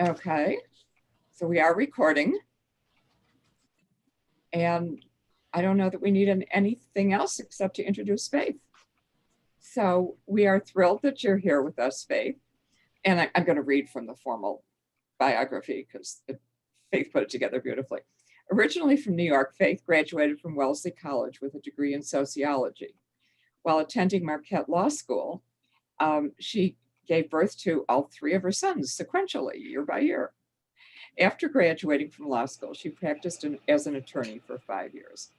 Okay, so we are recording. And I don't know that we need anything else except to introduce Faith. So we are thrilled that you're here with us, Faith. And I'm going to read from the formal biography because Faith put it together beautifully. Originally from New York, Faith graduated from Wellesley College with a degree in sociology. While attending Marquette Law School, she gave birth to all three of her sons sequentially, year by year. After graduating from law school, she practiced as an attorney for 5 years.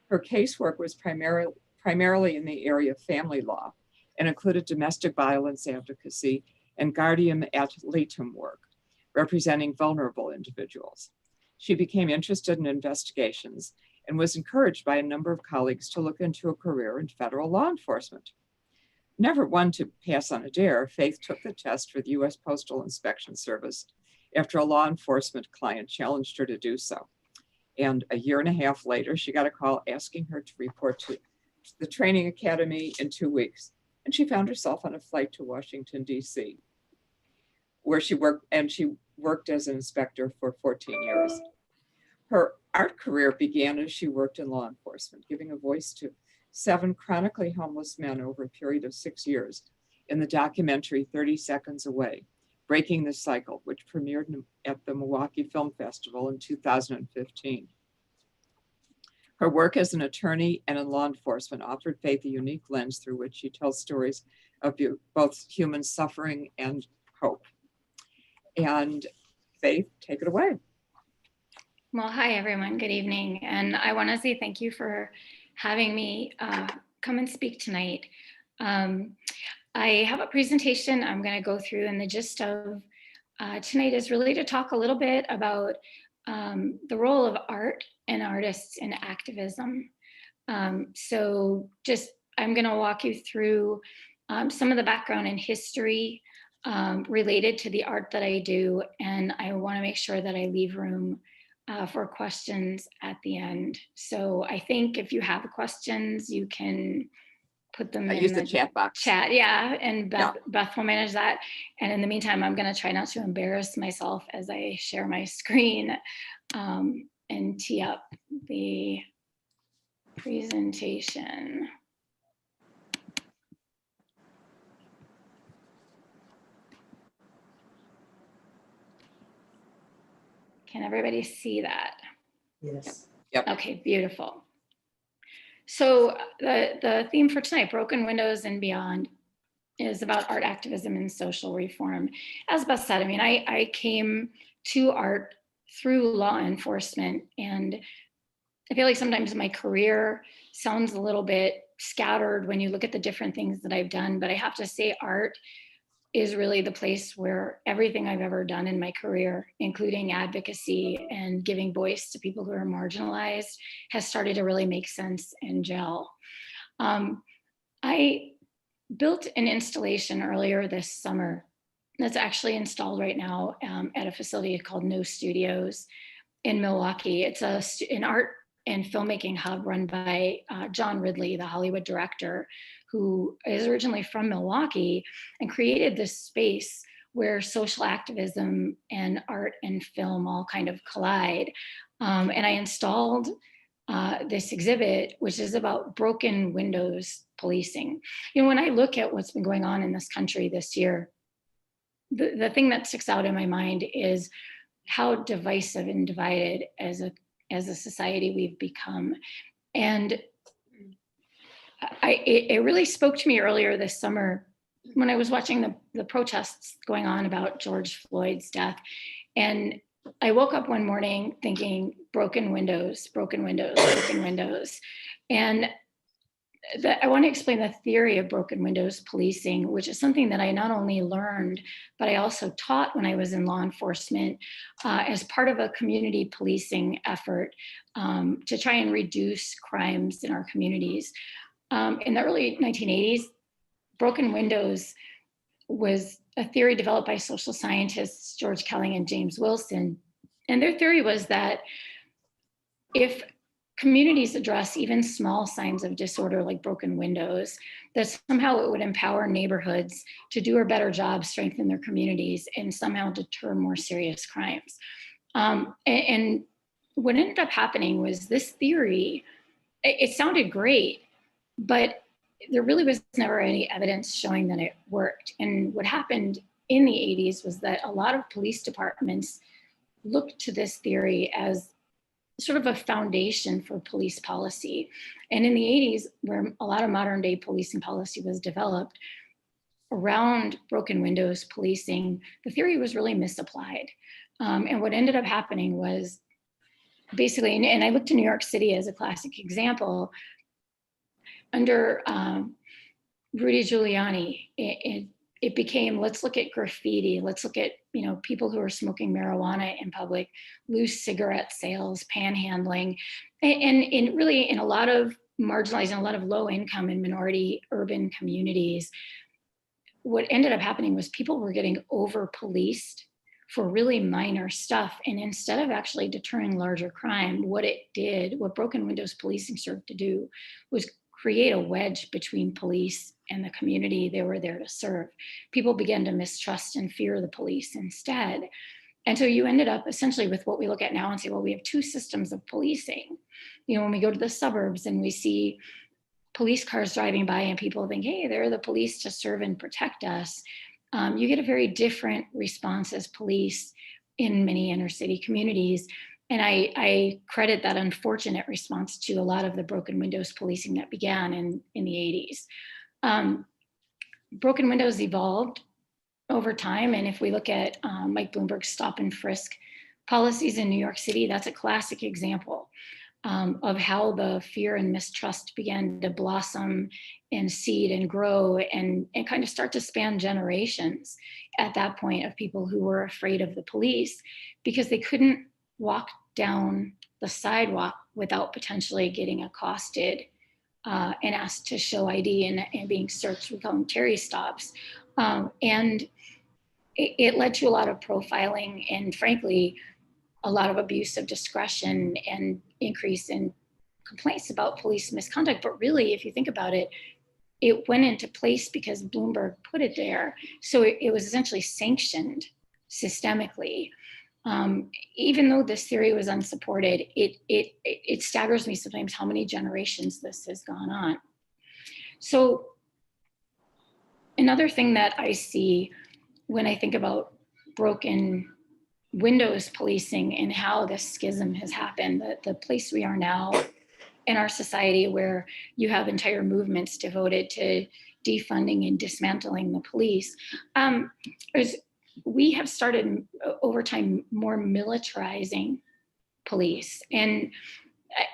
Her casework was primarily in the area of family law and included domestic violence advocacy and guardian ad litem work, representing vulnerable individuals. She became interested in investigations and was encouraged by a number of colleagues to look into a career in federal law enforcement. Never one to pass on a dare, Faith took the test for the U.S. Postal Inspection Service after a law enforcement client challenged her to do so. And a year and a half later, she got a call asking her to report to the training academy in 2 weeks. And she found herself on a flight to Washington, D.C., where she worked as an inspector for 14 years. Her art career began as she worked in law enforcement, giving a voice to 7 chronically homeless men over a period of 6 years in the documentary 30 Seconds Away, Breaking the Cycle, which premiered at the Milwaukee Film Festival in 2015. Her work as an attorney and in law enforcement offered Faith a unique lens through which she tells stories of both human suffering and hope. And Faith, take it away. Well, hi, everyone. Good evening. And I want to say thank you for having me come and speak tonight. I have a presentation I'm going to go through, and the gist of tonight is really to talk a little bit about the role of art and artists in activism. So I'm going to walk you through some of the background and history related to the art that I do, and I want to make sure that I leave room for questions at the end. So I think if you have questions, you can put them in the chat box. Yeah, and Beth will manage that. And in the meantime, I'm going to try not to embarrass myself as I share my screen and tee up the presentation. Can everybody see that? Yes. Yep. Okay, beautiful. So the theme for tonight, Broken Windows and Beyond, is about art activism and social reform. As Beth said, I mean, I came to art through law enforcement, and I feel like sometimes my career sounds a little bit scattered when you look at the different things that I've done, but I have to say art is really the place where everything I've ever done in my career, including advocacy and giving voice to people who are marginalized, has started to really make sense and gel. I built an installation earlier this summer that's actually installed right now at a facility called No Studios in Milwaukee. It's an art and filmmaking hub run by John Ridley, the Hollywood director, who is originally from Milwaukee and created this space where social activism and art and film all kind of collide. And I installed this exhibit, which is about broken windows policing. You know, when I look at what's been going on in this country this year, the thing that sticks out in my mind is how divisive and divided as a society we've become. And it really spoke to me earlier this summer when I was watching the protests going on about George Floyd's death. And I woke up one morning thinking, broken windows, broken windows, broken windows. And I want to explain the theory of broken windows policing, which is something that I not only learned, but I also taught when I was in law enforcement as part of a community policing effort to try and reduce crimes in our communities. In the early 1980s, broken windows was a theory developed by social scientists George Kelling and James Wilson. And their theory was that if communities address even small signs of disorder like broken windows, that somehow it would empower neighborhoods to do a better job, strengthen their communities, and somehow deter more serious crimes. And what ended up happening was this theory, it sounded great, but there really was never any evidence showing that it worked. And what happened in the 80s was that a lot of police departments looked to this theory as sort of a foundation for police policy. And in the 80s, where a lot of modern day policing policy was developed around broken windows policing, the theory was really misapplied. And what ended up happening was basically, and I look to New York City as a classic example, under Rudy Giuliani, it became, let's look at graffiti, let's look at, you know, people who are smoking marijuana in public, loose cigarette sales, panhandling, and really in a lot of marginalized and a lot of low income and minority urban communities, what ended up happening was people were getting over policed for really minor stuff. And instead of actually deterring larger crime, what broken windows policing served to do was create a wedge between police and the community they were there to serve. People began to mistrust and fear the police instead. And so you ended up essentially with what we look at now and say, well, we have two systems of policing. You know, when we go to the suburbs and we see police cars driving by and people think, hey, they're the police to serve and protect us. You get a very different response as police in many inner city communities. And I credit that unfortunate response to a lot of the broken windows policing that began in the 80s. Broken windows evolved over time. And if we look at Mike Bloomberg's stop and frisk policies in New York City, that's a classic example of how the fear and mistrust began to blossom and seed and grow and kind of start to span generations at that point of people who were afraid of the police because they couldn't walk down the sidewalk without potentially getting accosted and asked to show ID and being searched. We call them Terry stops. And it led to a lot of profiling and frankly, a lot of abuse of discretion and increase in complaints about police misconduct. But really, if you think about it, it went into place because Bloomberg put it there. So it was essentially sanctioned systemically. Even though this theory was unsupported, it staggers me sometimes how many generations this has gone on. So another thing that I see when I think about broken windows policing and how this schism has happened, the place we are now in our society where you have entire movements devoted to defunding and dismantling the police, is we have started over time more militarizing police. And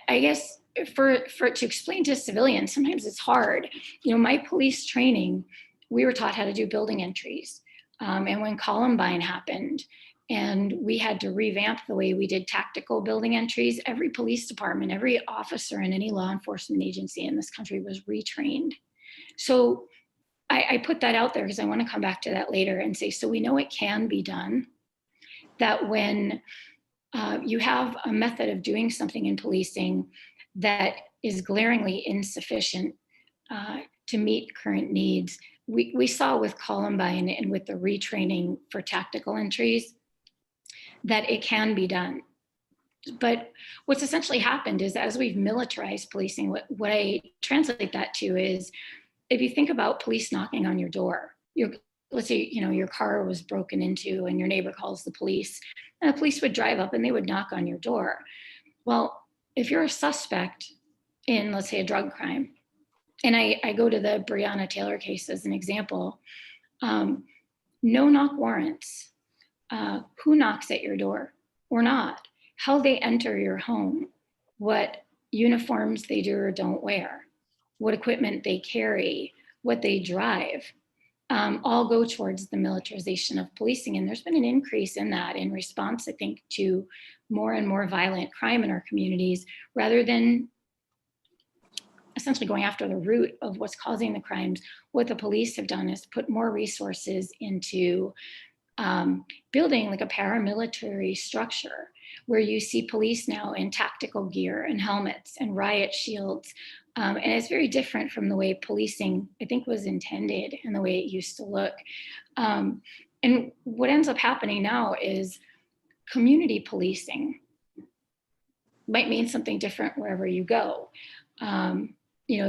I guess for to explain to civilians, sometimes it's hard. You know, my police training, we were taught how to do building entries. And when Columbine happened, and we had to revamp the way we did tactical building entries, every police department, every officer in any law enforcement agency in this country was retrained. So I put that out there because I want to come back to that later and say, so we know it can be done, that when you have a method of doing something in policing that is glaringly insufficient to meet current needs, we saw with Columbine and with the retraining for tactical entries that it can be done. But what's essentially happened is as we've militarized policing, what I translate that to is, if you think about police knocking on your door, let's say, you know, your car was broken into and your neighbor calls the police, and the police would drive up and they would knock on your door. Well, if you're a suspect in, let's say, a drug crime, and I go to the Breonna Taylor case as an example, no knock warrants, who knocks at your door or not, how they enter your home, what uniforms they do or don't wear, what equipment they carry, what they drive, all go towards the militarization of policing. And there's been an increase in that in response, I think, to more and more violent crime in our communities, rather than essentially going after the root of what's causing the crimes. What the police have done is put more resources into building like a paramilitary structure where you see police now in tactical gear and helmets and riot shields. And it's very different from the way policing, I think, was intended and the way it used to look. And what ends up happening now is community policing might mean something different wherever you go.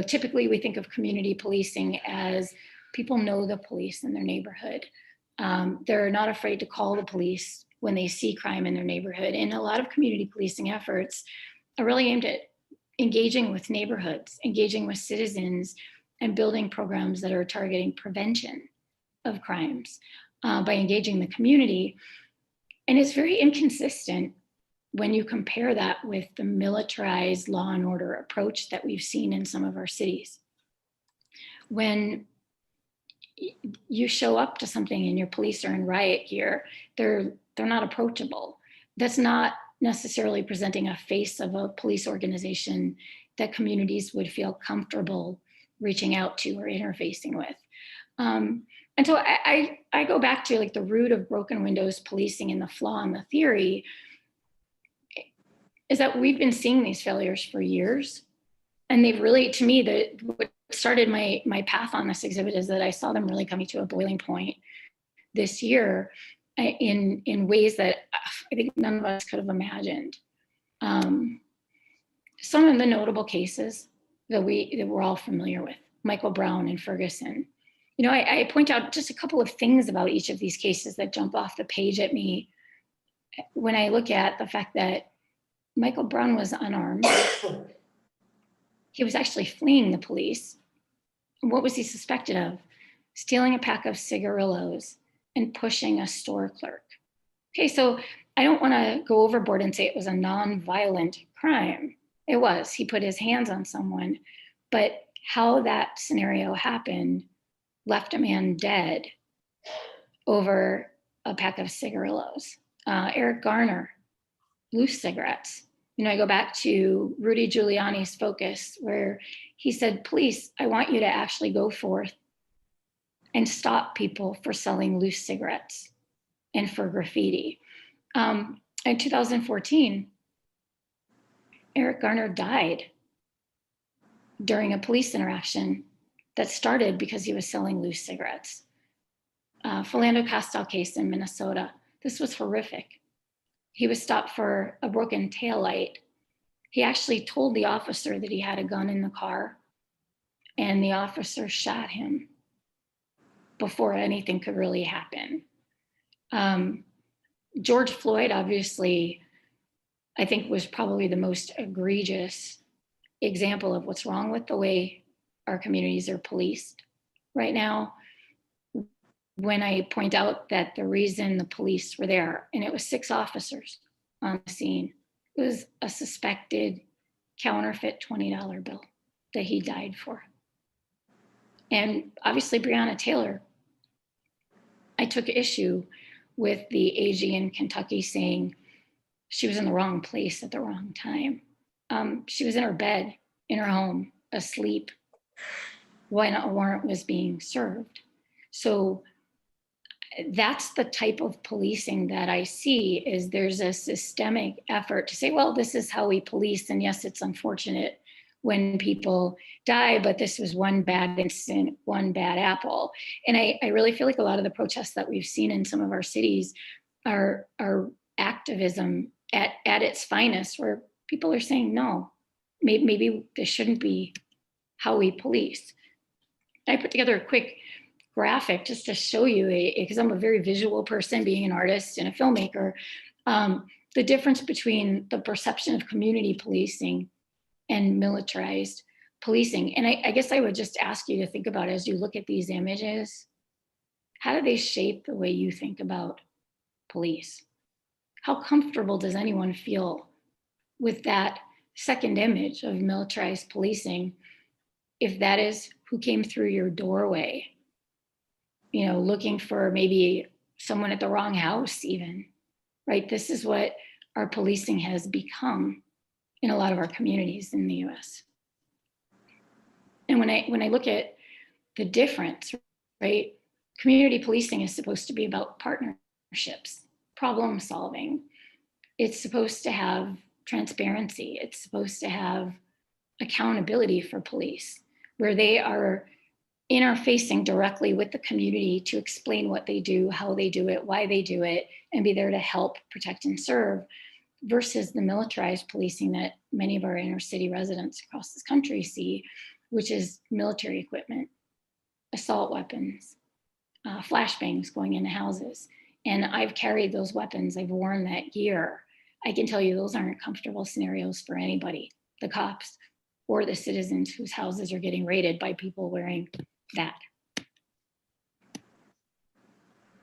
Typically we think of community policing as people know the police in their neighborhood. They're not afraid to call the police when they see crime in their neighborhood. And a lot of community policing efforts are really aimed at engaging with neighborhoods, engaging with citizens, and building programs that are targeting prevention of crimes by engaging the community. And it's very inconsistent when you compare that with the militarized law and order approach that we've seen in some of our cities. When you show up to something and your police are in riot gear, they're not approachable. That's not necessarily presenting a face of a police organization that communities would feel comfortable reaching out to or interfacing with. And so I go back to like the root of broken windows policing and the flaw in the theory is that we've been seeing these failures for years. And they've really, to me, what started my path on this exhibit is that I saw them really coming to a boiling point this year in ways that I think none of us could have imagined. Some of the notable cases that we're all familiar with, Michael Brown and Ferguson. I point out just a couple of things about each of these cases that jump off the page at me when I look at the fact that Michael Brown was unarmed. He was actually fleeing the police. What was he suspected of? Stealing a pack of cigarillos and pushing a store clerk. Okay, so I don't want to go overboard and say it was a non-violent crime. It was. He put his hands on someone, but how that scenario happened left a man dead over a pack of cigarillos. Eric Garner, loose cigarettes. I go back to Rudy Giuliani's focus where he said, police, I want you to actually go forth and stop people for selling loose cigarettes and for graffiti. In 2014, Eric Garner died during a police interaction that started because he was selling loose cigarettes. Philando Castile case in Minnesota. This was horrific. He was stopped for a broken taillight. He actually told the officer that he had a gun in the car, and the officer shot him before anything could really happen. George Floyd, obviously, I think was probably the most egregious example of what's wrong with the way our communities are policed right now. When I point out that the reason the police were there, and it was 6 officers on the scene, it was a suspected counterfeit $20 bill that he died for. And obviously Breonna Taylor, I took issue with the AG in Kentucky saying she was in the wrong place at the wrong time. She was in her bed, in her home, asleep, when a warrant was being served. So that's the type of policing that I see is there's a systemic effort to say, well, this is how we police. And yes, it's unfortunate when people die, but this was one bad incident, one bad apple. And I really feel like a lot of the protests that we've seen in some of our cities are activism at its finest, where people are saying, no, maybe this shouldn't be how we police. I put together a quick graphic just to show you, because I'm a very visual person, being an artist and a filmmaker, the difference between the perception of community policing and militarized policing. And I guess I would just ask you to think about, as you look at these images, how do they shape the way you think about police? How comfortable does anyone feel with that second image of militarized policing if that is who came through your doorway, looking for maybe someone at the wrong house even, right? This is what our policing has become in a lot of our communities in the US. And when I look at the difference, right? Community policing is supposed to be about partnerships, problem solving, It's supposed to have transparency. It's supposed to have accountability for police, where they are interfacing directly with the community to explain what they do, how they do it, why they do it, and be there to help, protect, and serve, versus the militarized policing that many of our inner city residents across this country see, which is military equipment, assault weapons, flashbangs going into houses. And I've carried those weapons, I've worn that gear. I can tell you those aren't comfortable scenarios for anybody, the cops or the citizens whose houses are getting raided by people wearing that.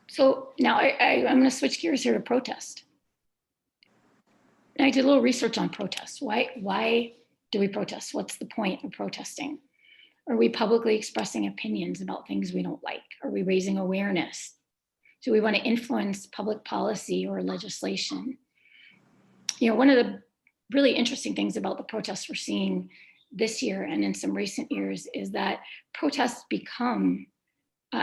So now I'm going to switch gears here to protest. And I did a little research on protests. Why do we protest? What's the point of protesting? Are we publicly expressing opinions about things we don't like? Are we raising awareness? Do we want to influence public policy or legislation? You know, one of the really interesting things about the protests we're seeing this year and in some recent years is that protests become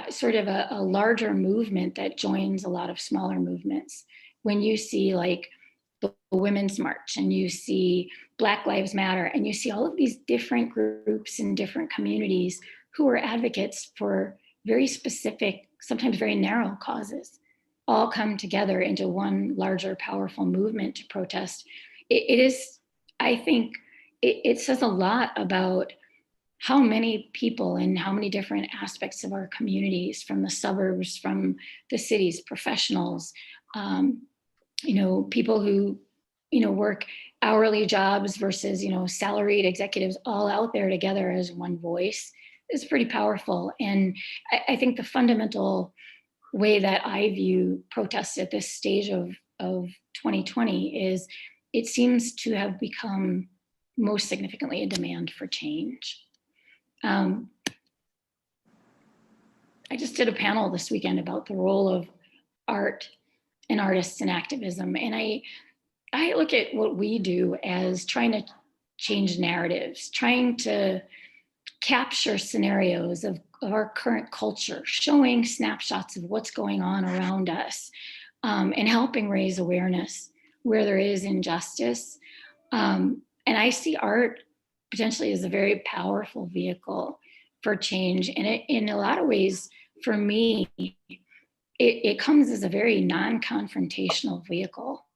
sort of a larger movement that joins a lot of smaller movements. When you see like the Women's March and you see Black Lives Matter and you see all of these different groups in different communities who are advocates for very specific, sometimes very narrow causes, all come together into one larger, powerful movement to protest. It is, I think, it says a lot about how many people in how many different aspects of our communities, from the suburbs, from the cities, professionals, you know, people who, you know, work hourly jobs versus, you know, salaried executives, all out there together as one voice is pretty powerful. And I think the fundamental way that I view protests at this stage of 2020 is it seems to have become most significantly a demand for change. I just did a panel this weekend about the role of art and artists in activism. And I look at what we do as trying to change narratives, trying to capture scenarios of our current culture, showing snapshots of what's going on around us, and helping raise awareness where there is injustice. And I see art potentially as a very powerful vehicle for change. And it, in a lot of ways, for me, it comes as a very non-confrontational vehicle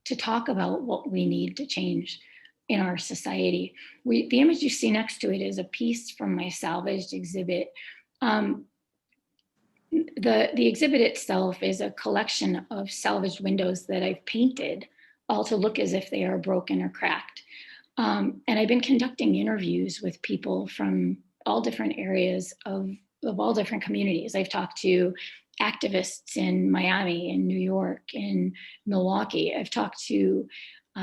to talk about what we need to change in our society. The image you see next to it is a piece from my Salvaged exhibit. The exhibit itself is a collection of salvaged windows that I've painted, all to look as if they are broken or cracked. And I've been conducting interviews with people from all different areas of all different communities. I've talked to activists in Miami, in New York, in Milwaukee. I've talked to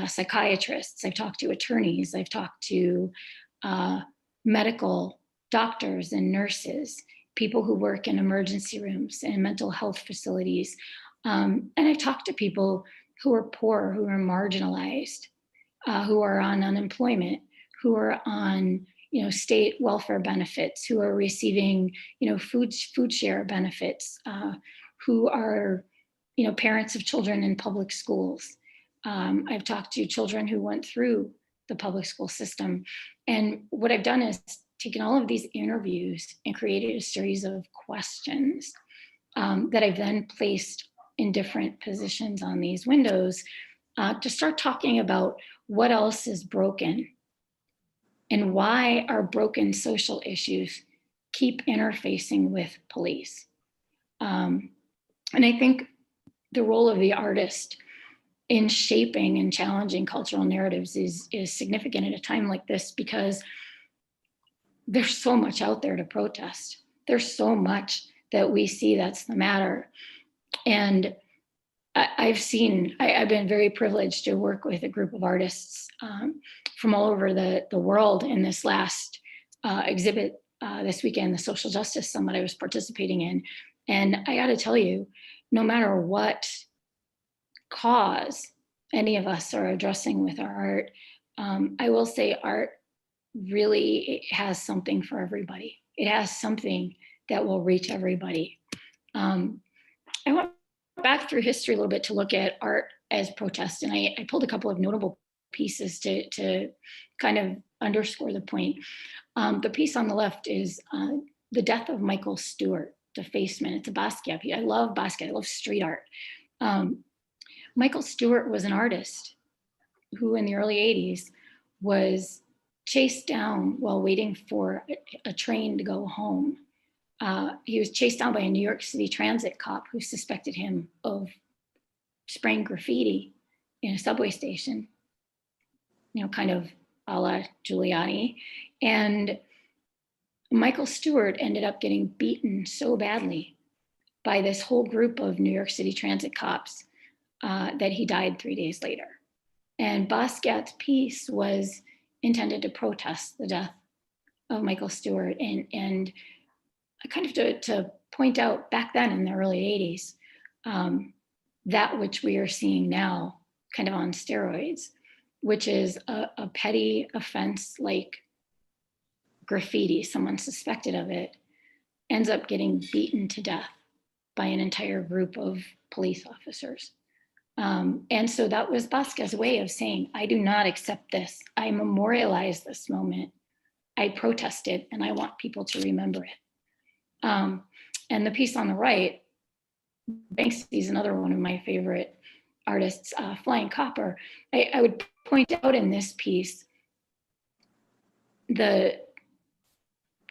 psychiatrists. I've talked to attorneys. I've talked to medical doctors and nurses, people who work in emergency rooms and mental health facilities. And I've talked to people who are poor, who are marginalized, who are on unemployment, who are on, you know, state welfare benefits, who are receiving, you know, food share benefits, who are, you know, parents of children in public schools. I've talked to children who went through the public school system. And what I've done is taken all of these interviews and created a series of questions that I've then placed in different positions on these windows to start talking about what else is broken and why our broken social issues keep interfacing with police. And I think the role of the artist in shaping and challenging cultural narratives is significant at a time like this, because there's so much out there to protest. There's so much that we see that's the matter. And I've been very privileged to work with a group of artists from all over the world in this last exhibit this weekend, the Social Justice Summit I was participating in. And I gotta tell you, no matter what cause any of us are addressing with our art, I will say art really has something for everybody. It has something that will reach everybody. I went back through history a little bit to look at art as protest. And I pulled a couple of notable pieces to kind of underscore the point. The piece on the left is The Death of Michael Stewart, Defacement. It's a Basquiat piece. I love Basquiat. I love street art. Michael Stewart was an artist who in the early 80s was chased down while waiting for a train to go home. He was chased down by a New York City transit cop who suspected him of spraying graffiti in a subway station, kind of a la Giuliani. And Michael Stewart ended up getting beaten so badly by this whole group of New York City transit cops that he died 3 days later. And Basquiat's piece was intended to protest the death of Michael Stewart and kind of to point out back then in the early 80s, that which we are seeing now kind of on steroids, which is a petty offense like graffiti, someone suspected of it, ends up getting beaten to death by an entire group of police officers. And so that was Basquiat's way of saying, I do not accept this. I memorialize this moment. I protested and I want people to remember it. And the piece on the right, Banksy is another one of my favorite artists, Flying Copper. I would point out in this piece the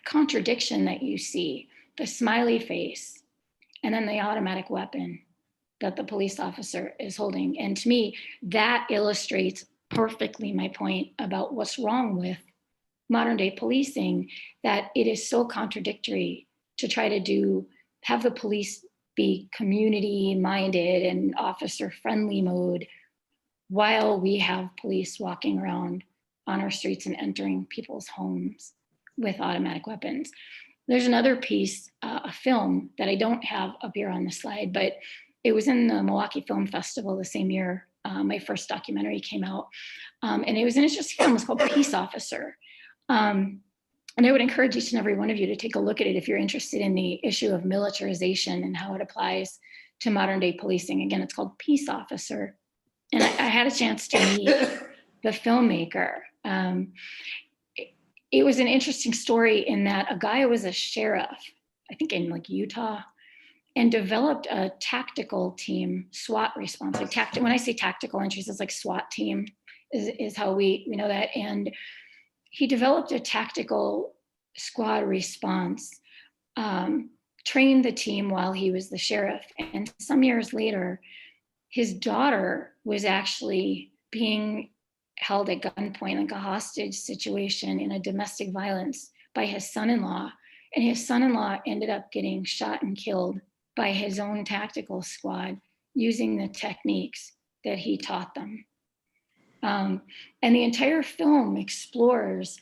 contradiction that you see, the smiley face, and then the automatic weapon that the police officer is holding. And to me, that illustrates perfectly my point about what's wrong with modern day policing, that it is so contradictory to try to have the police be community minded and officer friendly mode while we have police walking around on our streets and entering people's homes with automatic weapons. There's another piece, a film that I don't have up here on the slide, but it was in the Milwaukee Film Festival the same year my first documentary came out. And it was an interesting film. It's called Peace Officer. And I would encourage each and every one of you to take a look at it if you're interested in the issue of militarization and how it applies to modern day policing. Again, it's called Peace Officer. And I had a chance to meet the filmmaker. It was an interesting story in that a guy was a sheriff, I think in like Utah, and developed a tactical team, SWAT response. Like when I say tactical entries, it's like SWAT team is how we know that. And he developed a tactical squad response, trained the team while he was the sheriff. And some years later, his daughter was actually being held at gunpoint, like a hostage situation in a domestic violence by his son-in-law. And his son-in-law ended up getting shot and killed by his own tactical squad using the techniques that he taught them. And the entire film explores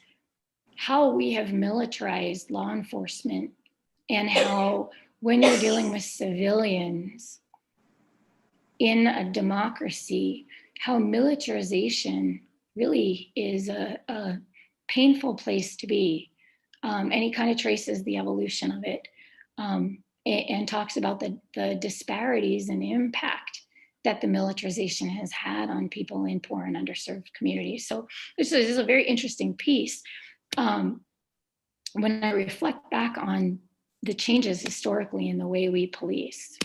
how we have militarized law enforcement and how when you're dealing with civilians in a democracy, how militarization really is a painful place to be. And he kind of traces the evolution of it and talks about the disparities and impact that the militarization has had on people in poor and underserved communities. So this is a very interesting piece. When I reflect back on the changes historically in the way we police.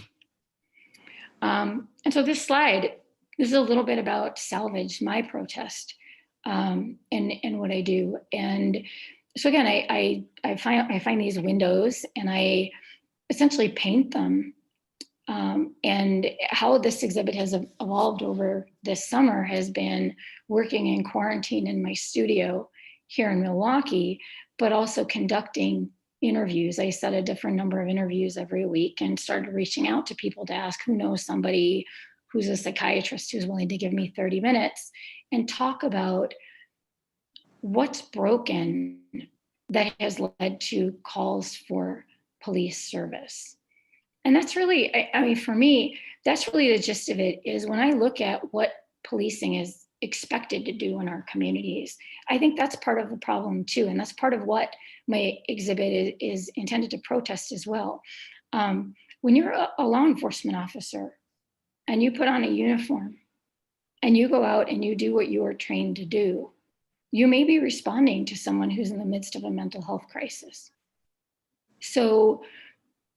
And so this slide, this is a little bit about Salvaged, my protest, and what I do. And so again, I find these windows and I essentially paint them. And how this exhibit has evolved over this summer has been working in quarantine in my studio here in Milwaukee, but also conducting interviews. I set a different number of interviews every week and started reaching out to people to ask who knows somebody who's a psychiatrist who's willing to give me 30 minutes and talk about what's broken that has led to calls for police service. And that's really, I mean, for me, that's really the gist of it, is when I look at what policing is expected to do in our communities, I think that's part of the problem too. And that's part of what my exhibit is intended to protest as well. When you're a law enforcement officer and you put on a uniform and you go out and you do what you are trained to do, you may be responding to someone who's in the midst of a mental health crisis. So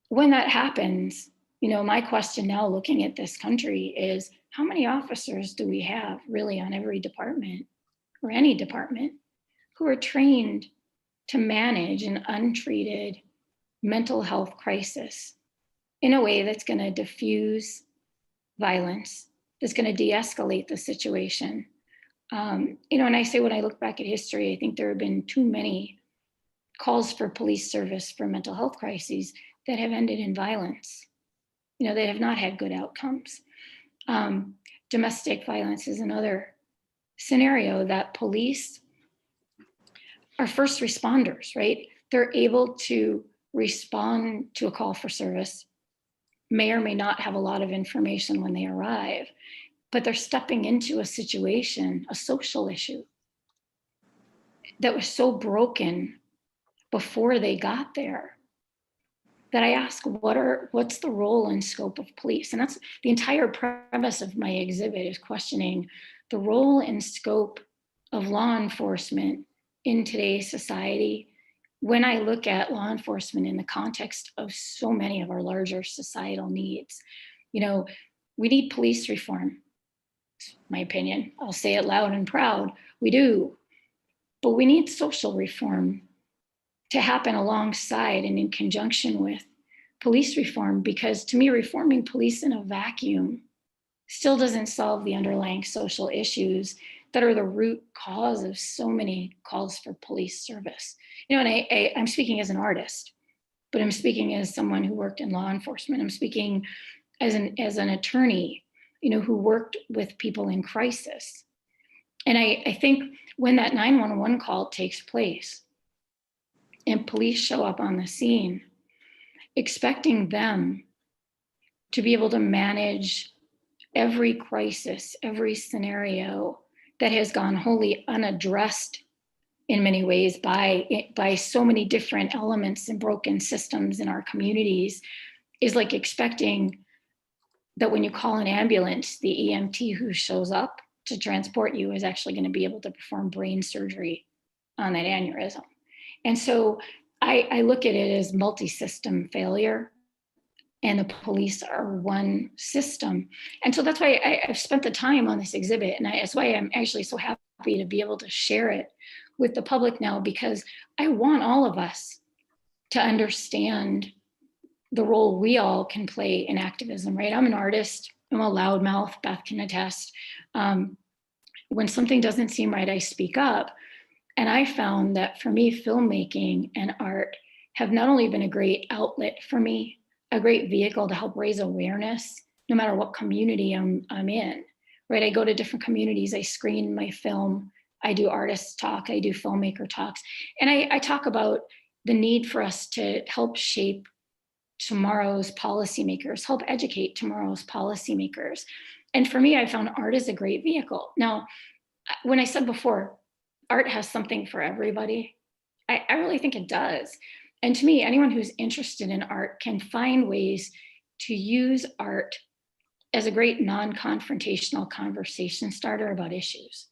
when that happens, my question now looking at this country is, how many officers do we have really on every department or any department who are trained to manage an untreated mental health crisis in a way that's going to diffuse violence, that's going to de-escalate the situation? And I say, when I look back at history, I think there have been too many calls for police service for mental health crises that have ended in violence, that have not had good outcomes. Domestic violence is another scenario that police are first responders, right? They're able to respond to a call for service, may or may not have a lot of information when they arrive, but they're stepping into a situation, a social issue that was so broken before they got there, that I ask, what's the role and scope of police? And that's the entire premise of my exhibit, is questioning the role and scope of law enforcement in today's society. When I look at law enforcement in the context of so many of our larger societal needs, we need police reform. It's my opinion. I'll say it loud and proud. We do. But we need social reform to happen alongside and in conjunction with police reform, because to me, reforming police in a vacuum still doesn't solve the underlying social issues that are the root cause of so many calls for police service. And I'm speaking as an artist, but I'm speaking as someone who worked in law enforcement. I'm speaking as an attorney, who worked with people in crisis. And I think when that 911 call takes place and police show up on the scene, expecting them to be able to manage every crisis, every scenario that has gone wholly unaddressed in many ways by so many different elements and broken systems in our communities, is like expecting that when you call an ambulance, the EMT who shows up to transport you is actually going to be able to perform brain surgery on that aneurysm. And so I look at it as multi-system failure, and the police are one system. And so that's why I've spent the time on this exhibit, and that's why I'm actually so happy to be able to share it with the public now, because I want all of us to understand the role we all can play in activism, right? I'm an artist, I'm a loudmouth, Beth can attest. When something doesn't seem right, I speak up. And I found that for me, filmmaking and art have not only been a great outlet for me, a great vehicle to help raise awareness, no matter what community I'm in, right? I go to different communities, I screen my film, I do artist talk, I do filmmaker talks, and I talk about the need for us to help shape tomorrow's policymakers, help educate tomorrow's policymakers. And for me, I found art is a great vehicle. Now, when I said before, art has something for everybody, I really think it does. And to me, anyone who's interested in art can find ways to use art as a great non-confrontational conversation starter about issues.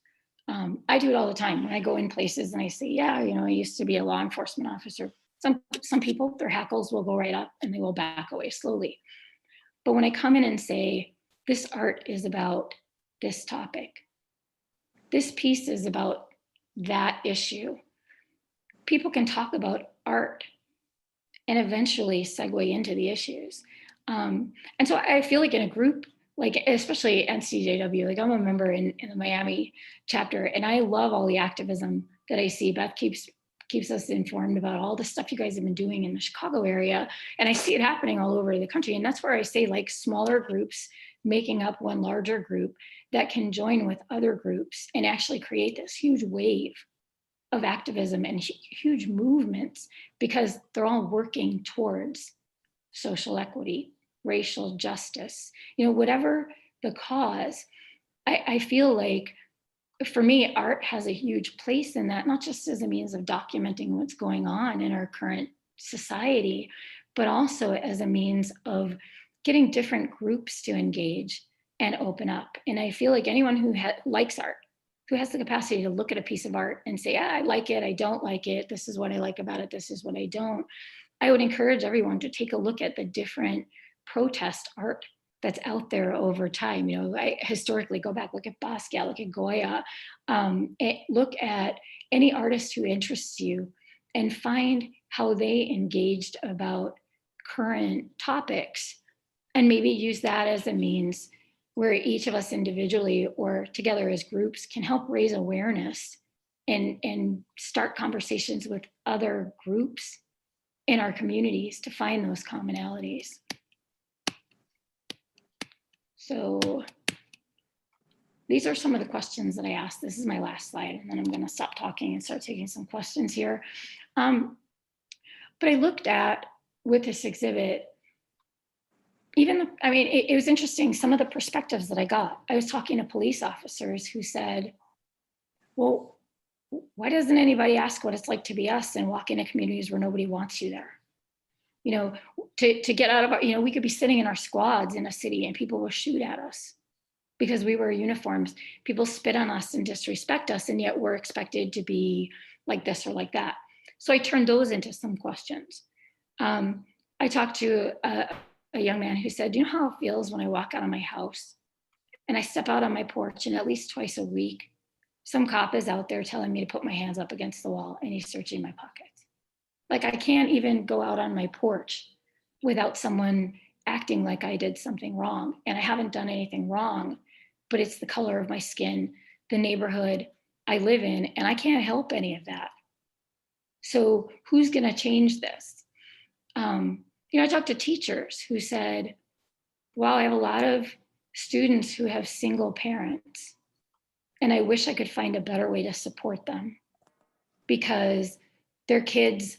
I do it all the time when I go in places and I say, yeah, I used to be a law enforcement officer. Some people, their hackles will go right up and they will back away slowly. But when I come in and say, this art is about this topic, this piece is about that issue, people can talk about art and eventually segue into the issues. And so I feel like in a group, like especially NCJW, like I'm a member in the Miami chapter, and I love all the activism that I see. Beth keeps us informed about all the stuff you guys have been doing in the Chicago area, and I see it happening all over the country. And that's where I say, like, smaller groups making up one larger group that can join with other groups and actually create this huge wave of activism and huge movements, because they're all working towards social equity, racial justice, whatever the cause. I feel like, for me, art has a huge place in that, not just as a means of documenting what's going on in our current society, but also as a means of getting different groups to engage, and open up. And I feel like anyone who likes art, who has the capacity to look at a piece of art and say, I like it, I don't like it, this is what I like about it, this is what I don't, I would encourage everyone to take a look at the different protest art that's out there over time. I historically go back, look at Basquiat, look at Goya, look at any artist who interests you and find how they engaged about current topics, and maybe use that as a means where each of us individually or together as groups can help raise awareness and start conversations with other groups in our communities to find those commonalities. So these are some of the questions that I asked. This is my last slide, and then I'm going to stop talking and start taking some questions here. But I looked at, with this exhibit, it was interesting, some of the perspectives that I got. I was talking to police officers who said, well, why doesn't anybody ask what it's like to be us and walk into communities where nobody wants you there? To get out of our, we could be sitting in our squads in a city and people will shoot at us because we wear uniforms. People spit on us and disrespect us, and yet we're expected to be like this or like that. So I turned those into some questions. I talked to a young man who said, do you know how it feels when I walk out of my house and I step out on my porch, and at least twice a week, some cop is out there telling me to put my hands up against the wall and he's searching my pockets. Like, I can't even go out on my porch without someone acting like I did something wrong. And I haven't done anything wrong, but it's the color of my skin, the neighborhood I live in, and I can't help any of that. So who's gonna change this? I talked to teachers who said, wow, I have a lot of students who have single parents, and I wish I could find a better way to support them because their kids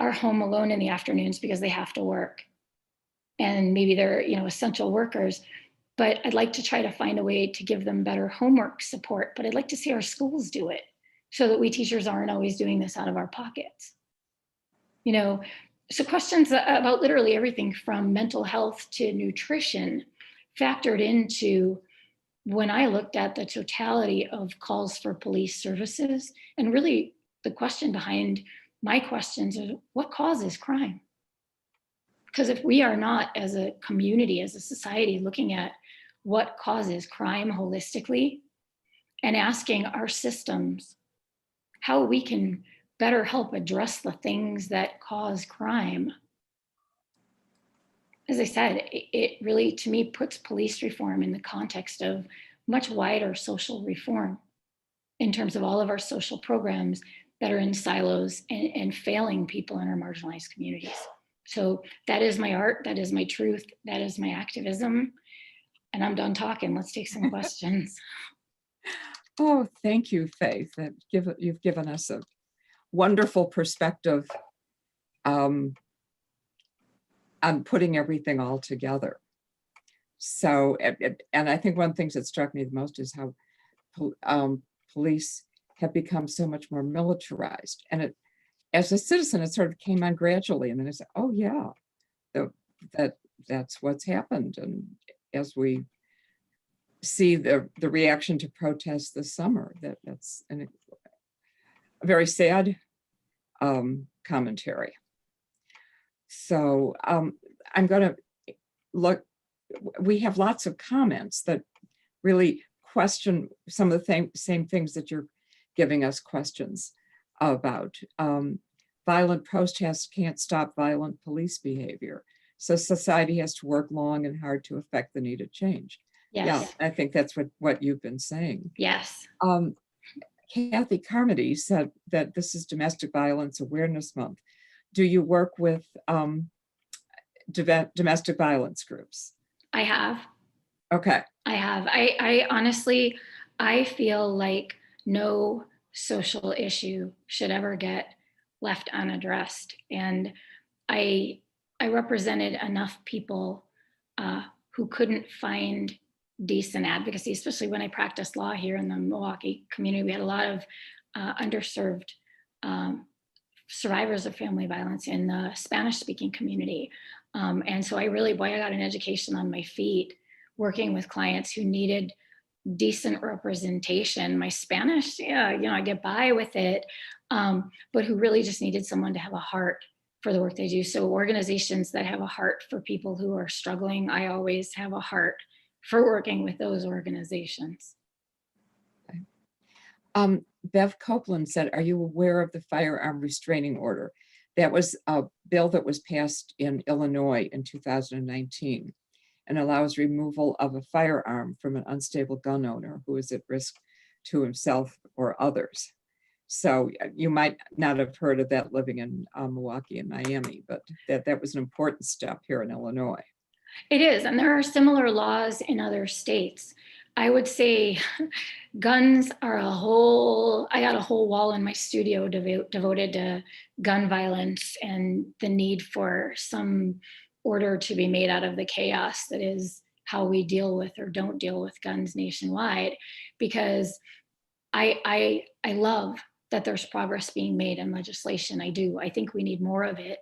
are home alone in the afternoons because they have to work. And maybe they're, essential workers, but I'd like to try to find a way to give them better homework support, but I'd like to see our schools do it so that we teachers aren't always doing this out of our pockets. So questions about literally everything from mental health to nutrition factored into when I looked at the totality of calls for police services. And really the question behind my questions is, what causes crime? Because if we are not, as a community, as a society, looking at what causes crime holistically and asking our systems how we can better help address the things that cause crime, as I said, it really, to me, puts police reform in the context of much wider social reform in terms of all of our social programs that are in silos and failing people in our marginalized communities. So that is my art, that is my truth, that is my activism. And I'm done talking. Let's take some questions. Oh, thank you, Faith. You've given us a wonderful perspective on putting everything all together. So, and I think one of the things that struck me the most is how police have become so much more militarized. And as a citizen, it sort of came on gradually. And then I said, oh yeah, that's what's happened. And as we see the reaction to protests this summer, that's a very sad commentary. So I'm going to look, we have lots of comments that really question some of the same things that you're giving us questions about. Violent protests can't stop violent police behavior. So society has to work long and hard to affect the needed change. Yes. Yeah, I think that's what you've been saying. Yes. Kathy Carmody said that this is Domestic Violence Awareness Month. Do you work with domestic violence groups? I have. Okay. I have. I honestly, I feel like no social issue should ever get left unaddressed. And I represented enough people who couldn't find decent advocacy, especially when I practiced law here in the Milwaukee community. We had a lot of underserved survivors of family violence in the Spanish-speaking community. And so I got an education on my feet working with clients who needed decent representation. My Spanish, yeah, I get by with it, but who really just needed someone to have a heart for the work they do. So organizations that have a heart for people who are struggling, I always have a heart for working with those organizations. Bev Copeland said, are you aware of the firearm restraining order? That was a bill that was passed in Illinois in 2019 and allows removal of a firearm from an unstable gun owner who is at risk to himself or others. So you might not have heard of that living in Milwaukee and Miami, but that was an important step here in Illinois. It is, and there are similar laws in other states. I would say guns are I got a whole wall in my studio devoted to gun violence and the need for some order to be made out of the chaos that is how we deal with or don't deal with guns nationwide, because I love that there's progress being made in legislation. I do. I think we need more of it.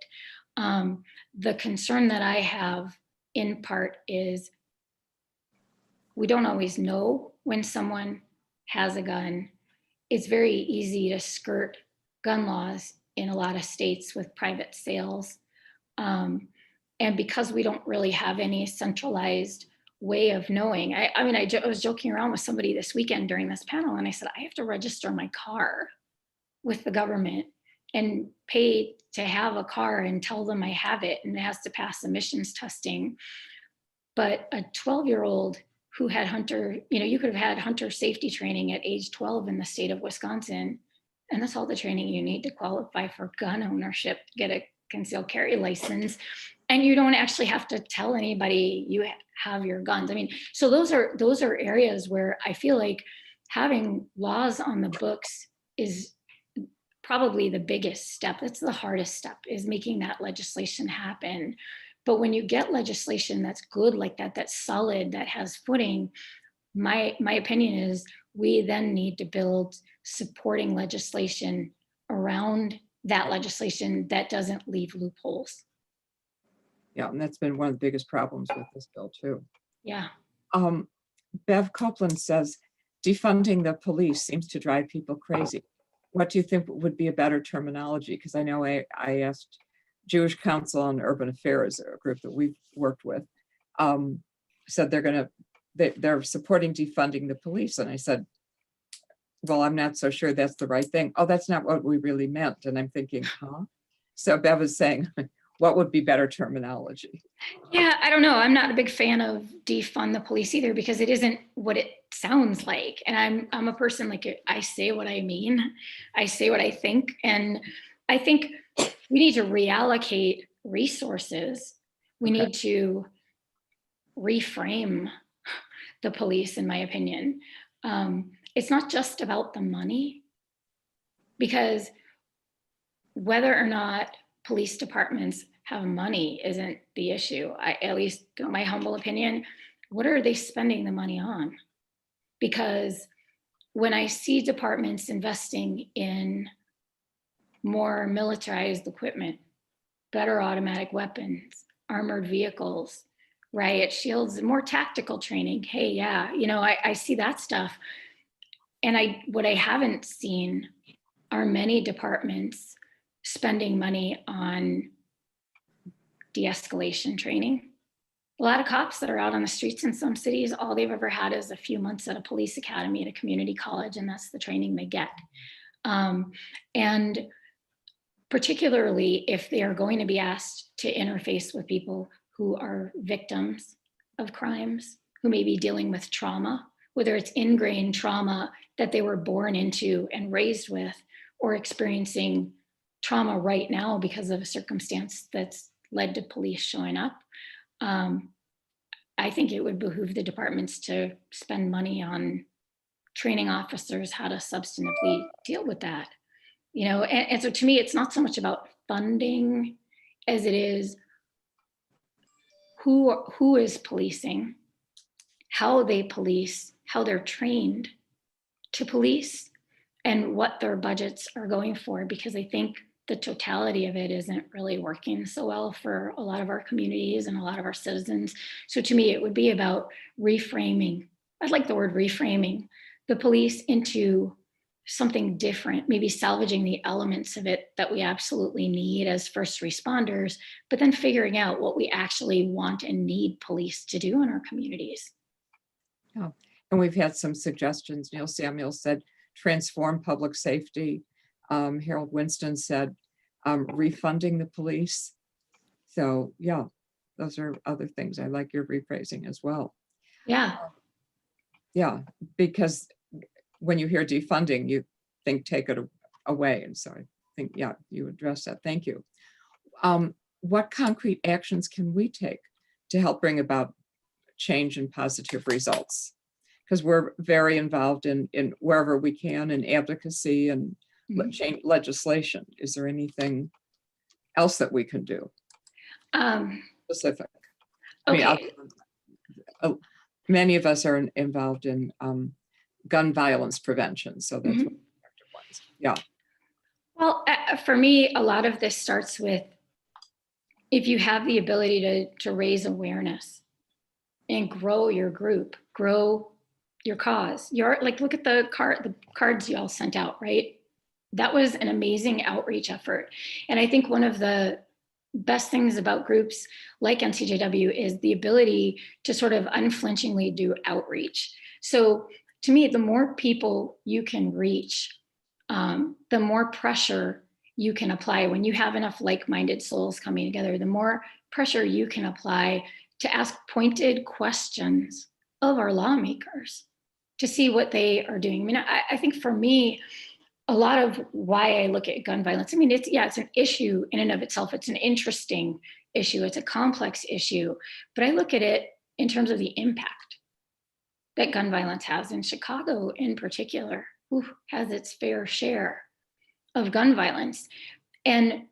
The concern that I have in part is we don't always know when someone has a gun. It's very easy to skirt gun laws in a lot of states with private sales. And because we don't really have any centralized way of knowing, I was joking around with somebody this weekend during this panel, and I said, I have to register my car with the government and pay to have a car and tell them I have it, and it has to pass emissions testing. But a 12-year-old who had you could have had hunter safety training at age 12 in the state of Wisconsin, and that's all the training you need to qualify for gun ownership, get a concealed carry license, and you don't actually have to tell anybody you have your guns. I mean, so those are areas where I feel like having laws on the books is probably the biggest step. That's the hardest step, is making that legislation happen. But when you get legislation that's good like that, that's solid, that has footing, my opinion is we then need to build supporting legislation around that legislation that doesn't leave loopholes. Yeah, and that's been one of the biggest problems with this bill too. Yeah. Bev Copeland says, defunding the police seems to drive people crazy. What do you think would be a better terminology? Because I know I asked Jewish Council on Urban Affairs, a group that we've worked with, said they're supporting defunding the police. And I said, well, I'm not so sure that's the right thing. Oh, that's not what we really meant. And I'm thinking, huh? So Bev is saying, what would be better terminology? Yeah, I don't know. I'm not a big fan of defund the police either, because it isn't what it sounds like. And I'm a person, like, I say what I mean. I say what I think. And I think we need to reallocate resources. We need to reframe the police, in my opinion. It's not just about the money, because whether or not police departments have money isn't the issue. At least my humble opinion, what are they spending the money on? Because when I see departments investing in more militarized equipment, better automatic weapons, armored vehicles, riot shields, more tactical training, hey, yeah, I see that stuff. And what I haven't seen are many departments spending money on de-escalation training. A lot of cops that are out on the streets in some cities, all they've ever had is a few months at a police academy at a community college, and that's the training they get. And particularly if they are going to be asked to interface with people who are victims of crimes, who may be dealing with trauma, whether it's ingrained trauma that they were born into and raised with, or experiencing trauma right now because of a circumstance that's led to police showing up. I think it would behoove the departments to spend money on training officers how to substantively deal with that. And so to me, it's not so much about funding as it is who is policing, how they police, how they're trained to police, and what their budgets are going for. Because I think the totality of it isn't really working so well for a lot of our communities and a lot of our citizens. So to me, it would be about reframing. I'd like the word reframing the police into something different, maybe salvaging the elements of it that we absolutely need as first responders, but then figuring out what we actually want and need police to do in our communities. Yeah. And we've had some suggestions. Neil Samuel said, transform public safety. Harold Winston said, refunding the police. So yeah, those are other things. I like your rephrasing as well. Yeah. Yeah, because when you hear defunding, you think take it away. And so I think, yeah, you address that. Thank you. What concrete actions can we take to help bring about change and positive results? Because we're very involved in wherever we can in advocacy and change legislation. Is there anything else that we can do? Specific. Okay. I mean, many of us are involved in gun violence prevention, so that's one of the effective ones. Yeah. Well, for me, a lot of this starts with if you have the ability to raise awareness and grow your group, grow your cause. Like, look at the cards you all sent out, right? That was an amazing outreach effort. And I think one of the best things about groups like NCJW is the ability to sort of unflinchingly do outreach. So to me, the more people you can reach, the more pressure you can apply. When you have enough like-minded souls coming together, the more pressure you can apply to ask pointed questions of our lawmakers to see what they are doing. I mean, I think for me, a lot of why I look at gun violence, I mean, it's an issue in and of itself. It's an interesting issue. It's a complex issue. But I look at it in terms of the impact that gun violence has. In Chicago in particular, has its fair share of gun violence. And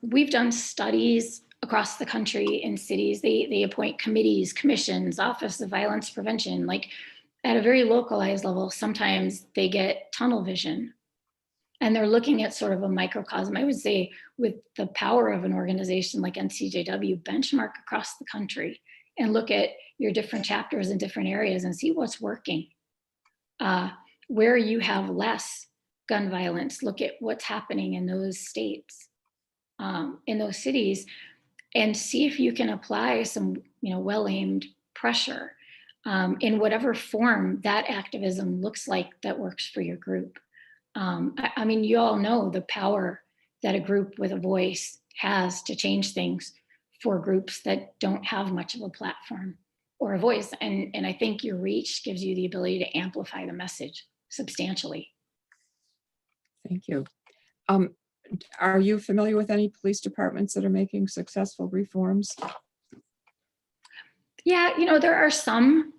we've done studies across the country in cities. They appoint committees, commissions, Office of Violence Prevention, like at a very localized level. Sometimes they get tunnel vision and they're looking at sort of a microcosm. I would say with the power of an organization like NCJW, benchmark across the country and look at your different chapters in different areas and see what's working. Where you have less gun violence, look at what's happening in those states, in those cities, and see if you can apply some, well-aimed pressure in whatever form that activism looks like that works for your group. I mean, you all know the power that a group with a voice has to change things for groups that don't have much of a platform or a voice. And I think your reach gives you the ability to amplify the message substantially. Thank you. Are you familiar with any police departments that are making successful reforms? Yeah, there are some,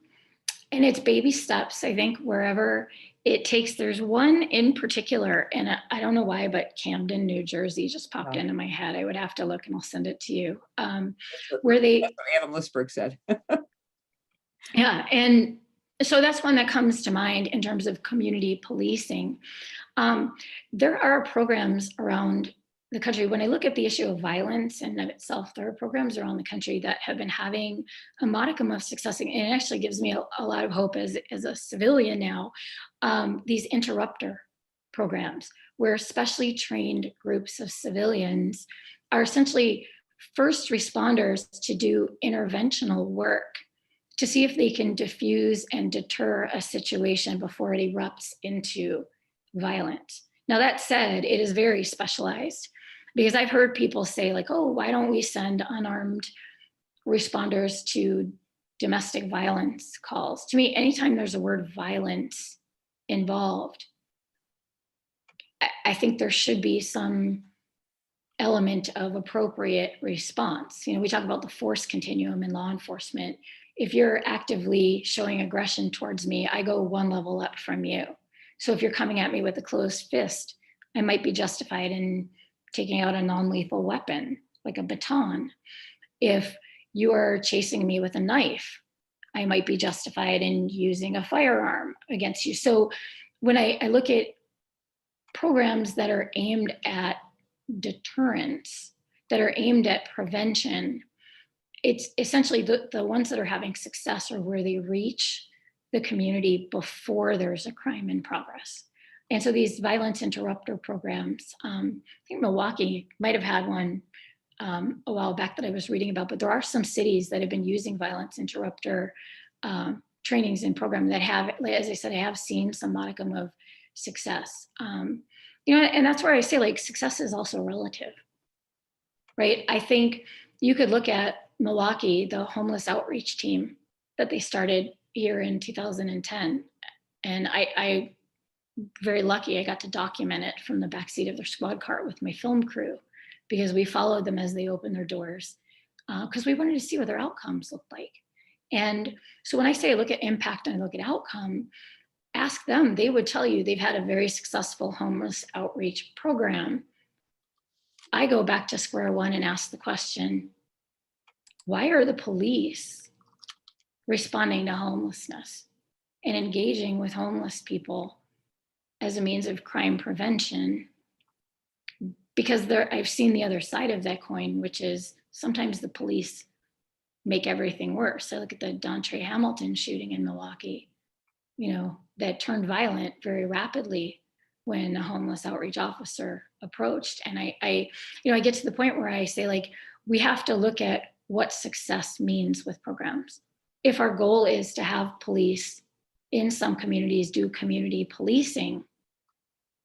and it's baby steps. I think wherever it takes, there's one in particular, and I don't know why, but Camden, New Jersey just popped into my head. I would have to look and I'll send it to you. Where that's what Adam Lisberg said. Yeah, and so that's one that comes to mind in terms of community policing. There are programs around the country. When I look at the issue of violence in and of itself, there are programs around the country that have been having a modicum of success. And it actually gives me a lot of hope as a civilian now, these interrupter programs, where specially trained groups of civilians are essentially first responders to do interventional work to see if they can diffuse and deter a situation before it erupts into violence. Now, that said, it is very specialized, because I've heard people say, like, oh, why don't we send unarmed responders to domestic violence calls? To me, anytime there's a word violence involved, I think there should be some element of appropriate response. We talk about the force continuum in law enforcement. If you're actively showing aggression towards me, I go one level up from you. So if you're coming at me with a closed fist, I might be justified in taking out a non-lethal weapon, like a baton. If you are chasing me with a knife, I might be justified in using a firearm against you. So when I look at programs that are aimed at deterrence, that are aimed at prevention, it's essentially the ones that are having success are where they reach the community before there's a crime in progress. And so these violence interrupter programs, I think Milwaukee might have had one a while back that I was reading about, but there are some cities that have been using violence interrupter trainings and programs that have, as I said, I have seen some modicum of success. You know, and that's where I say, like, success is also relative, right? I think you could look at Milwaukee, the homeless outreach team that they started here in 2010. And I very lucky, I got to document it from the backseat of their squad car with my film crew, because we followed them as they opened their doors, because we wanted to see what their outcomes looked like. And so when I say look at impact and I look at outcome, ask them, they would tell you they've had a very successful homeless outreach program. I go back to square one and ask the question, why are the police responding to homelessness and engaging with homeless people as a means of crime prevention? Because I've seen the other side of that coin, which is sometimes the police make everything worse. I look at the Dontre Hamilton shooting in Milwaukee, you know, that turned violent very rapidly when a homeless outreach officer approached. And I get to the point where I say, like, we have to look at what success means with programs. If our goal is to have police in some communities do community policing,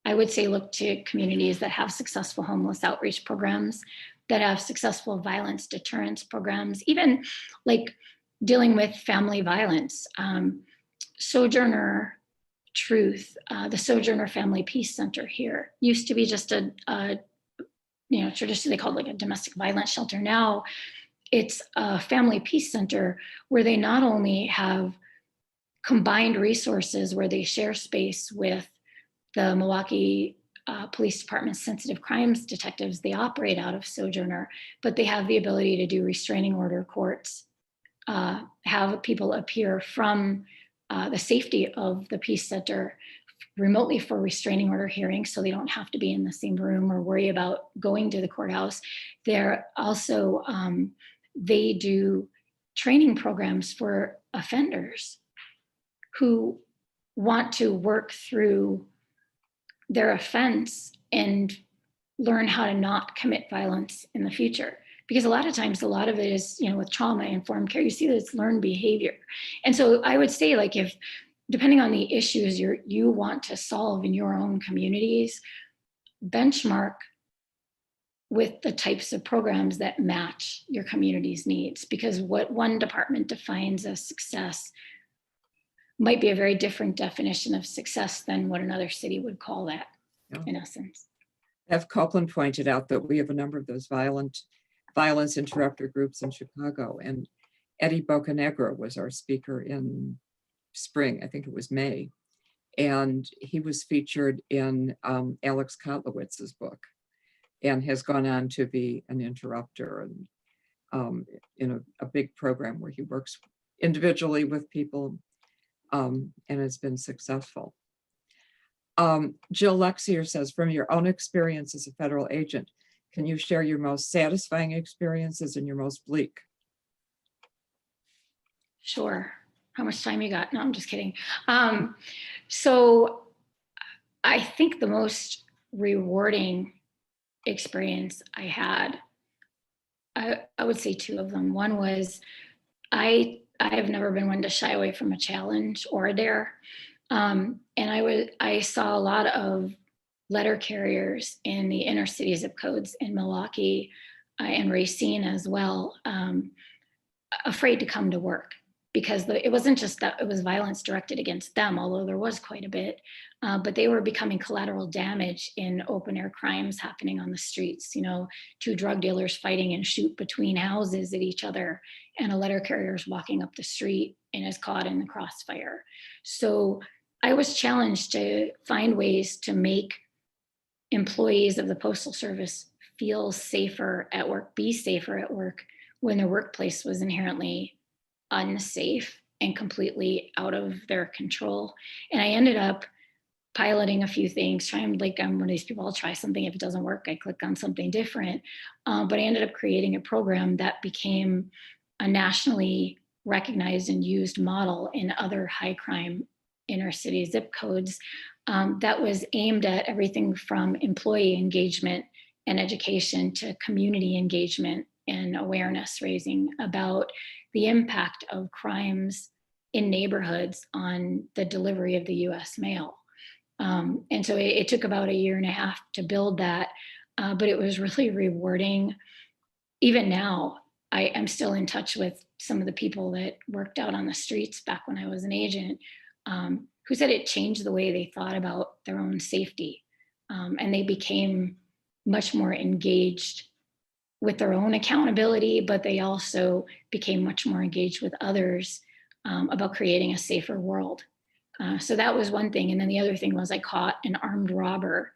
I would say look to communities that have successful homeless outreach programs, that have successful violence deterrence programs, even like dealing with family violence. Sojourner Truth, the Sojourner Family Peace Center here used to be just a traditionally they called like a domestic violence shelter. Now it's a family peace center where they not only have combined resources where they share space with the Milwaukee Police Department's sensitive crimes detectives. They operate out of Sojourner, but they have the ability to do restraining order courts, have people appear from the safety of the Peace Center remotely for restraining order hearings, so they don't have to be in the same room or worry about going to the courthouse. They're also, they do training programs for offenders who want to work through their offense and learn how to not commit violence in the future. Because a lot of times, a lot of it is, with trauma-informed care, you see that it's learned behavior. And so I would say, like, if, depending on the issues you want to solve in your own communities, benchmark with the types of programs that match your community's needs. Because what one department defines as success might be a very different definition of success than what another city would call that, in essence. Bev Copeland pointed out that we have a number of those violence interrupter groups in Chicago, and Eddie Bocanegra was our speaker in spring, I think it was May, and he was featured in Alex Kotlowitz's book and has gone on to be an interrupter and in a big program where he works individually with people and has been successful. Jill Lexier says, from your own experience as a federal agent, can you share your most satisfying experiences and your most bleak? Sure. How much time you got? No, I'm just kidding. So I think the most rewarding experience I had, I would say two of them. One was I have never been one to shy away from a challenge or a dare. And I saw a lot of letter carriers in the inner city zip codes in Milwaukee and Racine as well, afraid to come to work, because it wasn't just that it was violence directed against them, although there was quite a bit, but they were becoming collateral damage in open air crimes happening on the streets, two drug dealers fighting and shoot between houses at each other, and a letter carrier is walking up the street and is caught in the crossfire. So I was challenged to find ways to make employees of the Postal Service feel safer at work, be safer at work, when their workplace was inherently unsafe and completely out of their control. And I ended up piloting a few things, trying, like, I'm one of these people, I'll try something. If it doesn't work, I click on something different. But I ended up creating a program that became a nationally recognized and used model in other high crime inner city zip codes, that was aimed at everything from employee engagement and education to community engagement and awareness raising about the impact of crimes in neighborhoods on the delivery of the US mail. And so it took about a year and a half to build that, but it was really rewarding. Even now, I am still in touch with some of the people that worked out on the streets back when I was an agent, who said it changed the way they thought about their own safety. And they became much more engaged with their own accountability, but they also became much more engaged with others, about creating a safer world. So that was one thing. And then the other thing was I caught an armed robber,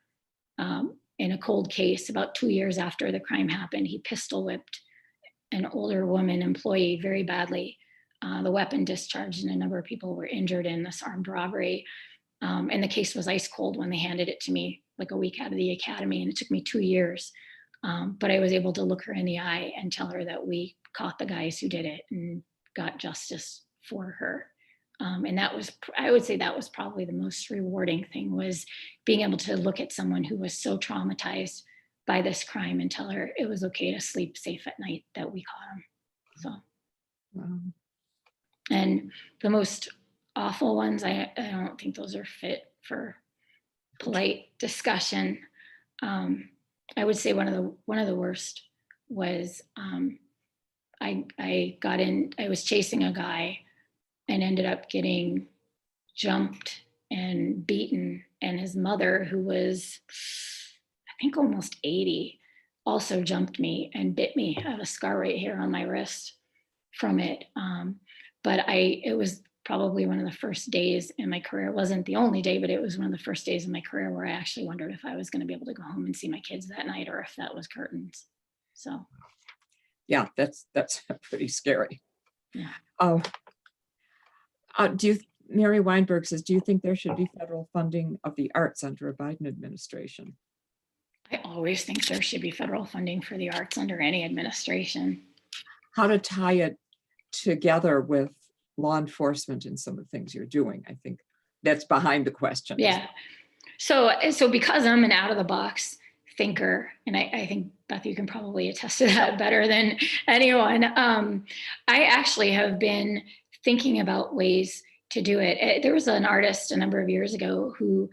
in a cold case about 2 years after the crime happened. He pistol whipped an older woman employee very badly. The weapon discharged and a number of people were injured in this armed robbery. And the case was ice cold when they handed it to me, like a week out of the academy. And it took me 2 years. But I was able to look her in the eye and tell her that we caught the guys who did it and got justice for her. And that was, I would say that was probably the most rewarding thing, was being able to look at someone who was so traumatized by this crime and tell her it was okay to sleep safe at night, that we caught him. So, Wow. and the most awful ones, I don't think those are fit for polite discussion. I would say one of the worst was, I was chasing a guy and ended up getting jumped and beaten, and his mother, who was, I think, almost 80, also jumped me and bit me. I have a scar right here on my wrist from it. But it was probably one of the first days in my career. It wasn't the only day, but it was one of the first days in my career where I actually wondered if I was going to be able to go home and see my kids that night, or if that was curtains. So, Yeah, that's pretty scary. yeah. Mary Weinberg says, do you think there should be federal funding of the arts under a Biden administration? I always think there should be federal funding for the arts under any administration. How to tie it together with law enforcement and some of the things you're doing, I think that's behind the question. Yeah. So because I'm an out of the box thinker, and I think, Beth, you can probably attest to that better than anyone. I actually have been thinking about ways to do it. There was an artist a number of years ago who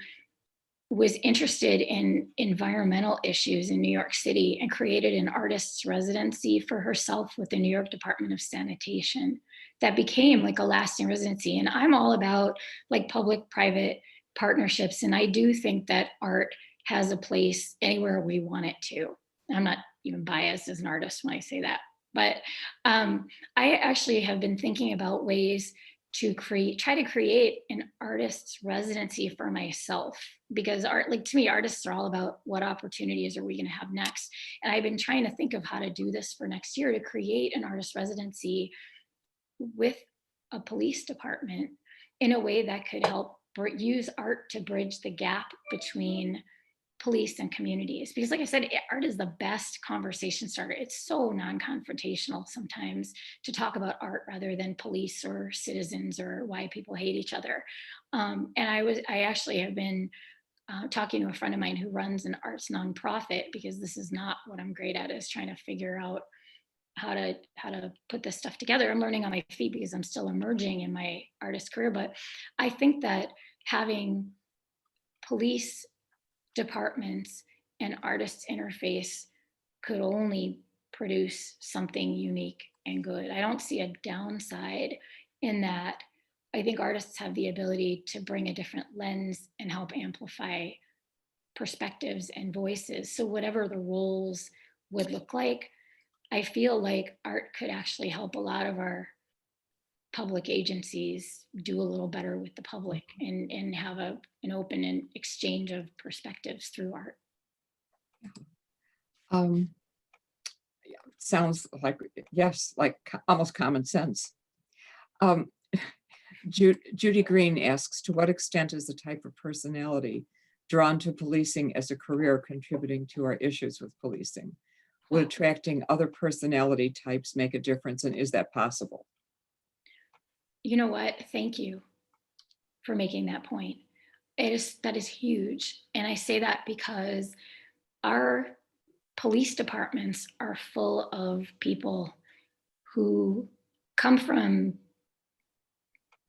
was interested in environmental issues in New York City and created an artist's residency for herself with the New York Department of Sanitation that became like a lasting residency. And I'm all about like public-private partnerships. And I do think that art has a place anywhere we want it to. I'm not even biased as an artist when I say that. But I actually have been thinking about ways to try to create an artist's residency for myself, because to me, artists are all about what opportunities are we going to have next. And I've been trying to think of how to do this for next year, to create an artist residency with a police department in a way that could help use art to bridge the gap between police and communities. Because like I said, art is the best conversation starter. It's so non-confrontational sometimes to talk about art rather than police or citizens or why people hate each other. And I actually have been talking to a friend of mine who runs an arts nonprofit, because this is not what I'm great at, is trying to figure out how to put this stuff together. I'm learning on my feet because I'm still emerging in my artist career. But I think that having police departments and artists interface could only produce something unique and good. I don't see a downside in that. I think artists have the ability to bring a different lens and help amplify perspectives and voices. So whatever the roles would look like, I feel like art could actually help a lot of our public agencies do a little better with the public and have an open and exchange of perspectives through art. Sounds like, yes, like almost common sense. Judy Green asks, to what extent is the type of personality drawn to policing as a career contributing to our issues with policing? Would attracting other personality types make a difference, and is that possible? You know what? Thank you for making that point. That is huge. And I say that because our police departments are full of people who come from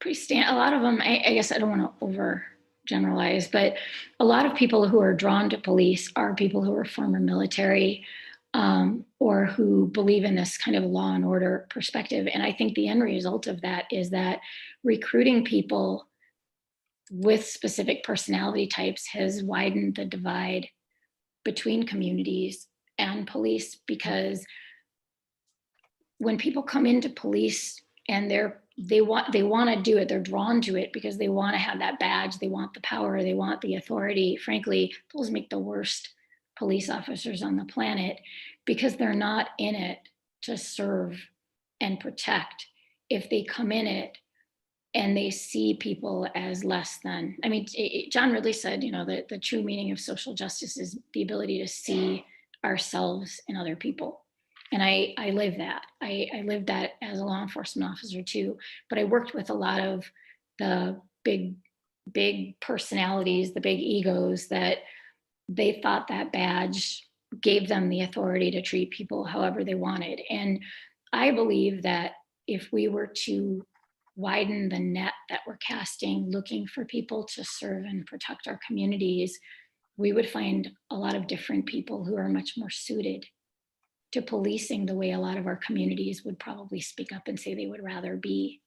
a lot of them, I guess I don't want to overgeneralize, but a lot of people who are drawn to police are people who are former military, or who believe in this kind of law and order perspective. And I think the end result of that is that recruiting people with specific personality types has widened the divide between communities and police, because when people come into police and they want to do it, they're drawn to it because they want to have that badge, they want the power, they want the authority. Frankly, those make the worst police officers on the planet, because they're not in it to serve and protect. If they come in it and they see people as less than, I mean, John Ridley said, that the true meaning of social justice is the ability to see ourselves in other people. And I live that. I lived that as a law enforcement officer too, but I worked with a lot of the big personalities, the big egos, that they thought that badge gave them the authority to treat people however they wanted. And I believe that if we were to widen the net that we're casting, looking for people to serve and protect our communities, we would find a lot of different people who are much more suited to policing the way a lot of our communities would probably speak up and say they would rather be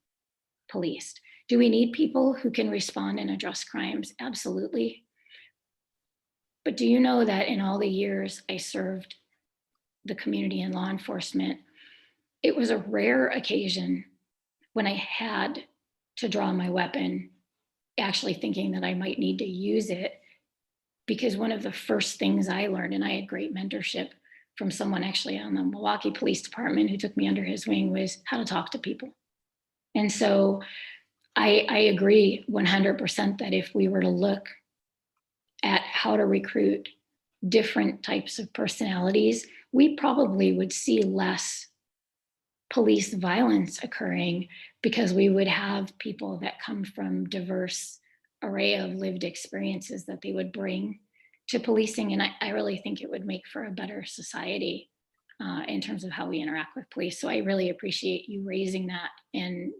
policed. Do we need people who can respond and address crimes? Absolutely. But do you know that in all the years I served the community in law enforcement, it was a rare occasion when I had to draw my weapon, actually thinking that I might need to use it, because one of the first things I learned, and I had great mentorship from someone actually on the Milwaukee Police Department who took me under his wing, was how to talk to people. And so I agree 100% that if we were to look at how to recruit different types of personalities, we probably would see less police violence occurring, because we would have people that come from diverse array of lived experiences that they would bring to policing. And I really think it would make for a better society in terms of how we interact with police. So I really appreciate you raising that. And,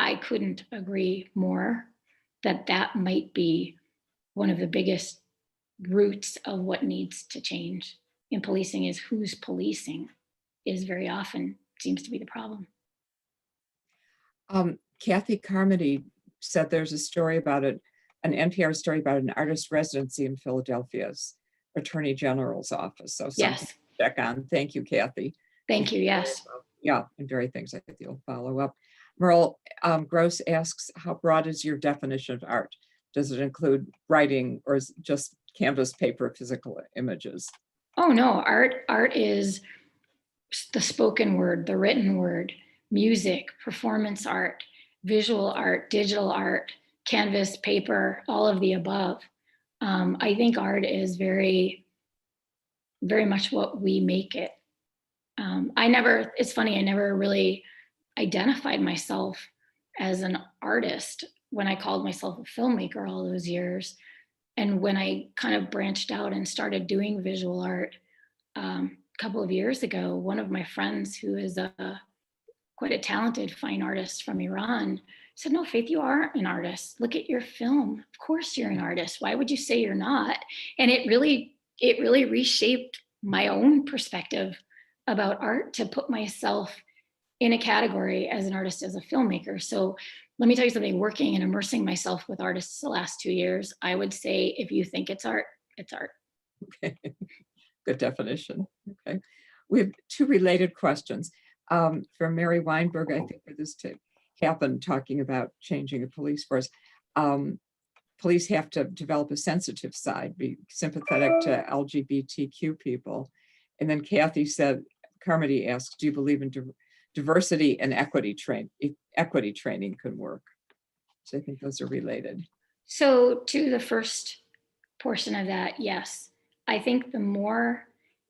I couldn't agree more that that might be one of the biggest roots of what needs to change in policing, is who's policing is very often seems to be the problem. Kathy Carmody said there's a story about it, an NPR story about an artist residency in Philadelphia's Attorney General's office. So something to check on. Thank you, Kathy. Thank you. Yes. Yeah, and very things I think you'll follow up. Merle Gross asks, how broad is your definition of art? Does it include writing, or is it just canvas, paper, physical images? Oh no, art is the spoken word, the written word, music, performance art, visual art, digital art, canvas, paper, all of the above. I think art is very, very much what we make it. It's funny, I never really identified myself as an artist when I called myself a filmmaker all those years. And when I kind of branched out and started doing visual art a couple of years ago, one of my friends, who is quite a talented fine artist from Iran, said, no, Faith, you are an artist. Look at your film. Of course you're an artist. Why would you say you're not? And it really reshaped my own perspective about art, to put myself in a category as an artist, as a filmmaker. So let me tell you something, working and immersing myself with artists the last 2 years, I would say if you think it's art, it's art. Okay, good definition. Okay, we have two related questions. From Mary Weinberg, I think for this to happen, talking about changing a police force, police have to develop a sensitive side, be sympathetic to LGBTQ people. And then Kathy said, Carmody asked, do you believe in diversity and equity training can work. So I think those are related. So to the first portion of that, yes. I think the more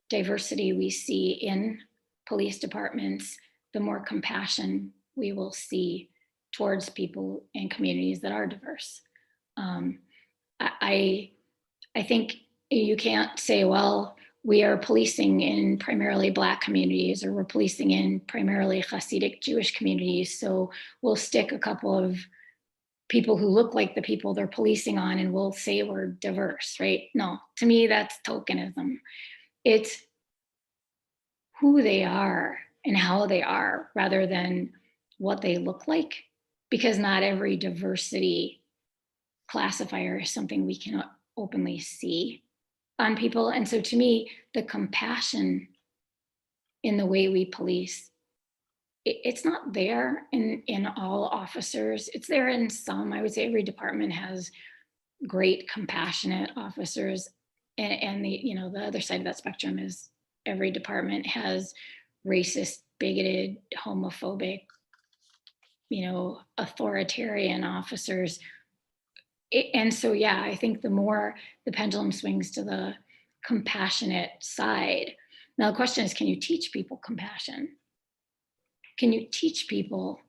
diversity we see in police departments, the more compassion we will see towards people in communities that are diverse. I think you can't say, well, we are policing in primarily Black communities, or we're policing in primarily Hasidic Jewish communities, so we'll stick a couple of people who look like the people they're policing on and we'll say we're diverse, right? No, to me, that's tokenism. It's who they are and how they are rather than what they look like, because not every diversity classifier is something we can openly see on people. And so to me, the compassion in the way we police, it's not there in all officers. It's there in some. I would say every department has great, compassionate officers. And the other side of that spectrum is every department has racist, bigoted, homophobic, authoritarian officers. And so, yeah, I think the more the pendulum swings to the compassionate side. Now, the question is, can you teach people compassion? Can you teach people?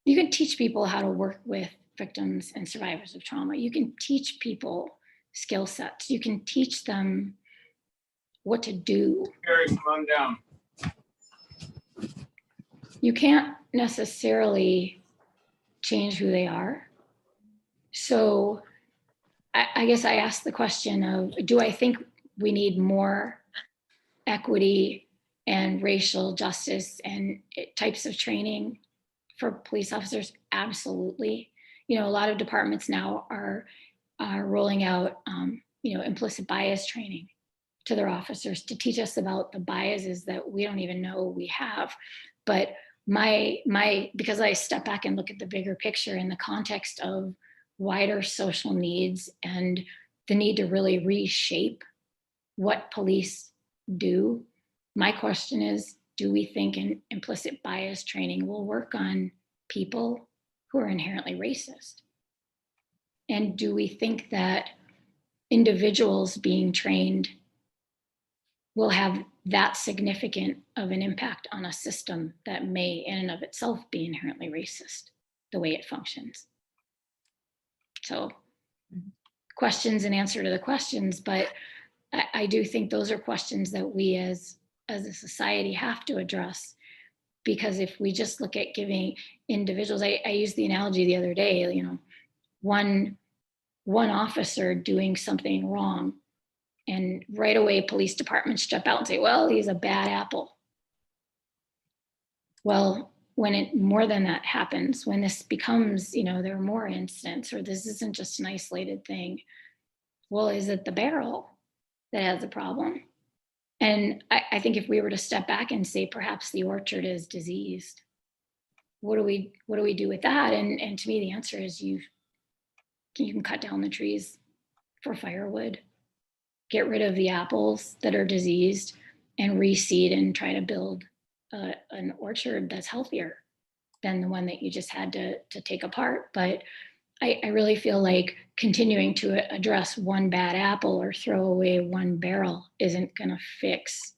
You can teach people how to work with victims and survivors of trauma. You can teach people skill sets. You can teach them what to do. Gary, come on down. You can't necessarily change who they are. So I guess I asked the question of, do I think we need more equity and racial justice and types of training for police officers? Absolutely. A lot of departments now are rolling out, implicit bias training to their officers to teach us about the biases that we don't even know we have. But because I step back and look at the bigger picture in the context of wider social needs and the need to really reshape what police do, my question is, do we think an implicit bias training will work on people who are inherently racist? And do we think that individuals being trained will have that significant of an impact on a system that may in and of itself be inherently racist, the way it functions? So questions and answer to the questions, but I do think those are questions that we as a society have to address, because if we just look at giving individuals, I used the analogy the other day, one officer doing something wrong, and right away police departments jump out and say, well, he's a bad apple. Well, when more than that happens, when this becomes, there are more incidents, or this isn't just an isolated thing, well, is it the barrel that has a problem? And I think if we were to step back and say perhaps the orchard is diseased, what do we do with that? And to me, the answer is you can cut down the trees for firewood, get rid of the apples that are diseased, and reseed and try to build an orchard that's healthier than the one that you just had to take apart. But I really feel like continuing to address one bad apple or throw away one barrel isn't going to fix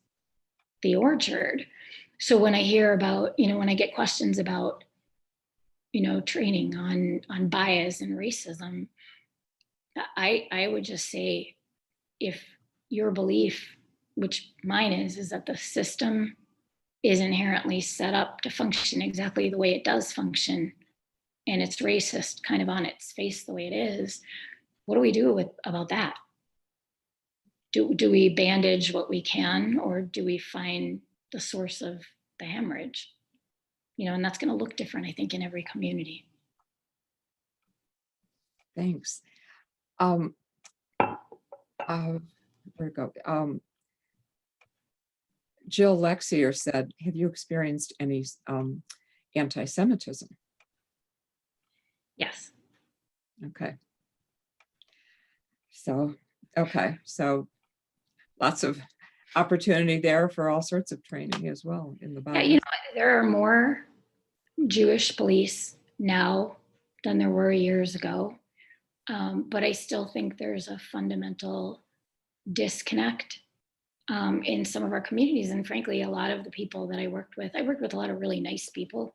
the orchard. So when I hear about, when I get questions about, training on bias and racism, I would just say, if your belief, which mine is that the system is inherently set up to function exactly the way it does function, and it's racist kind of on its face the way it is, what do we do about that? Do we bandage what we can, or do we find the source of the hemorrhage? And that's going to look different, I think, in every community. Thanks. Where'd it go? Jill Lexier said, have you experienced any anti-Semitism? Yes. Okay. So lots of opportunity there for all sorts of training as well in the Yeah, body. there are more Jewish police now than there were years ago. But I still think there's a fundamental disconnect in some of our communities. And frankly, a lot of the people that I worked with a lot of really nice people.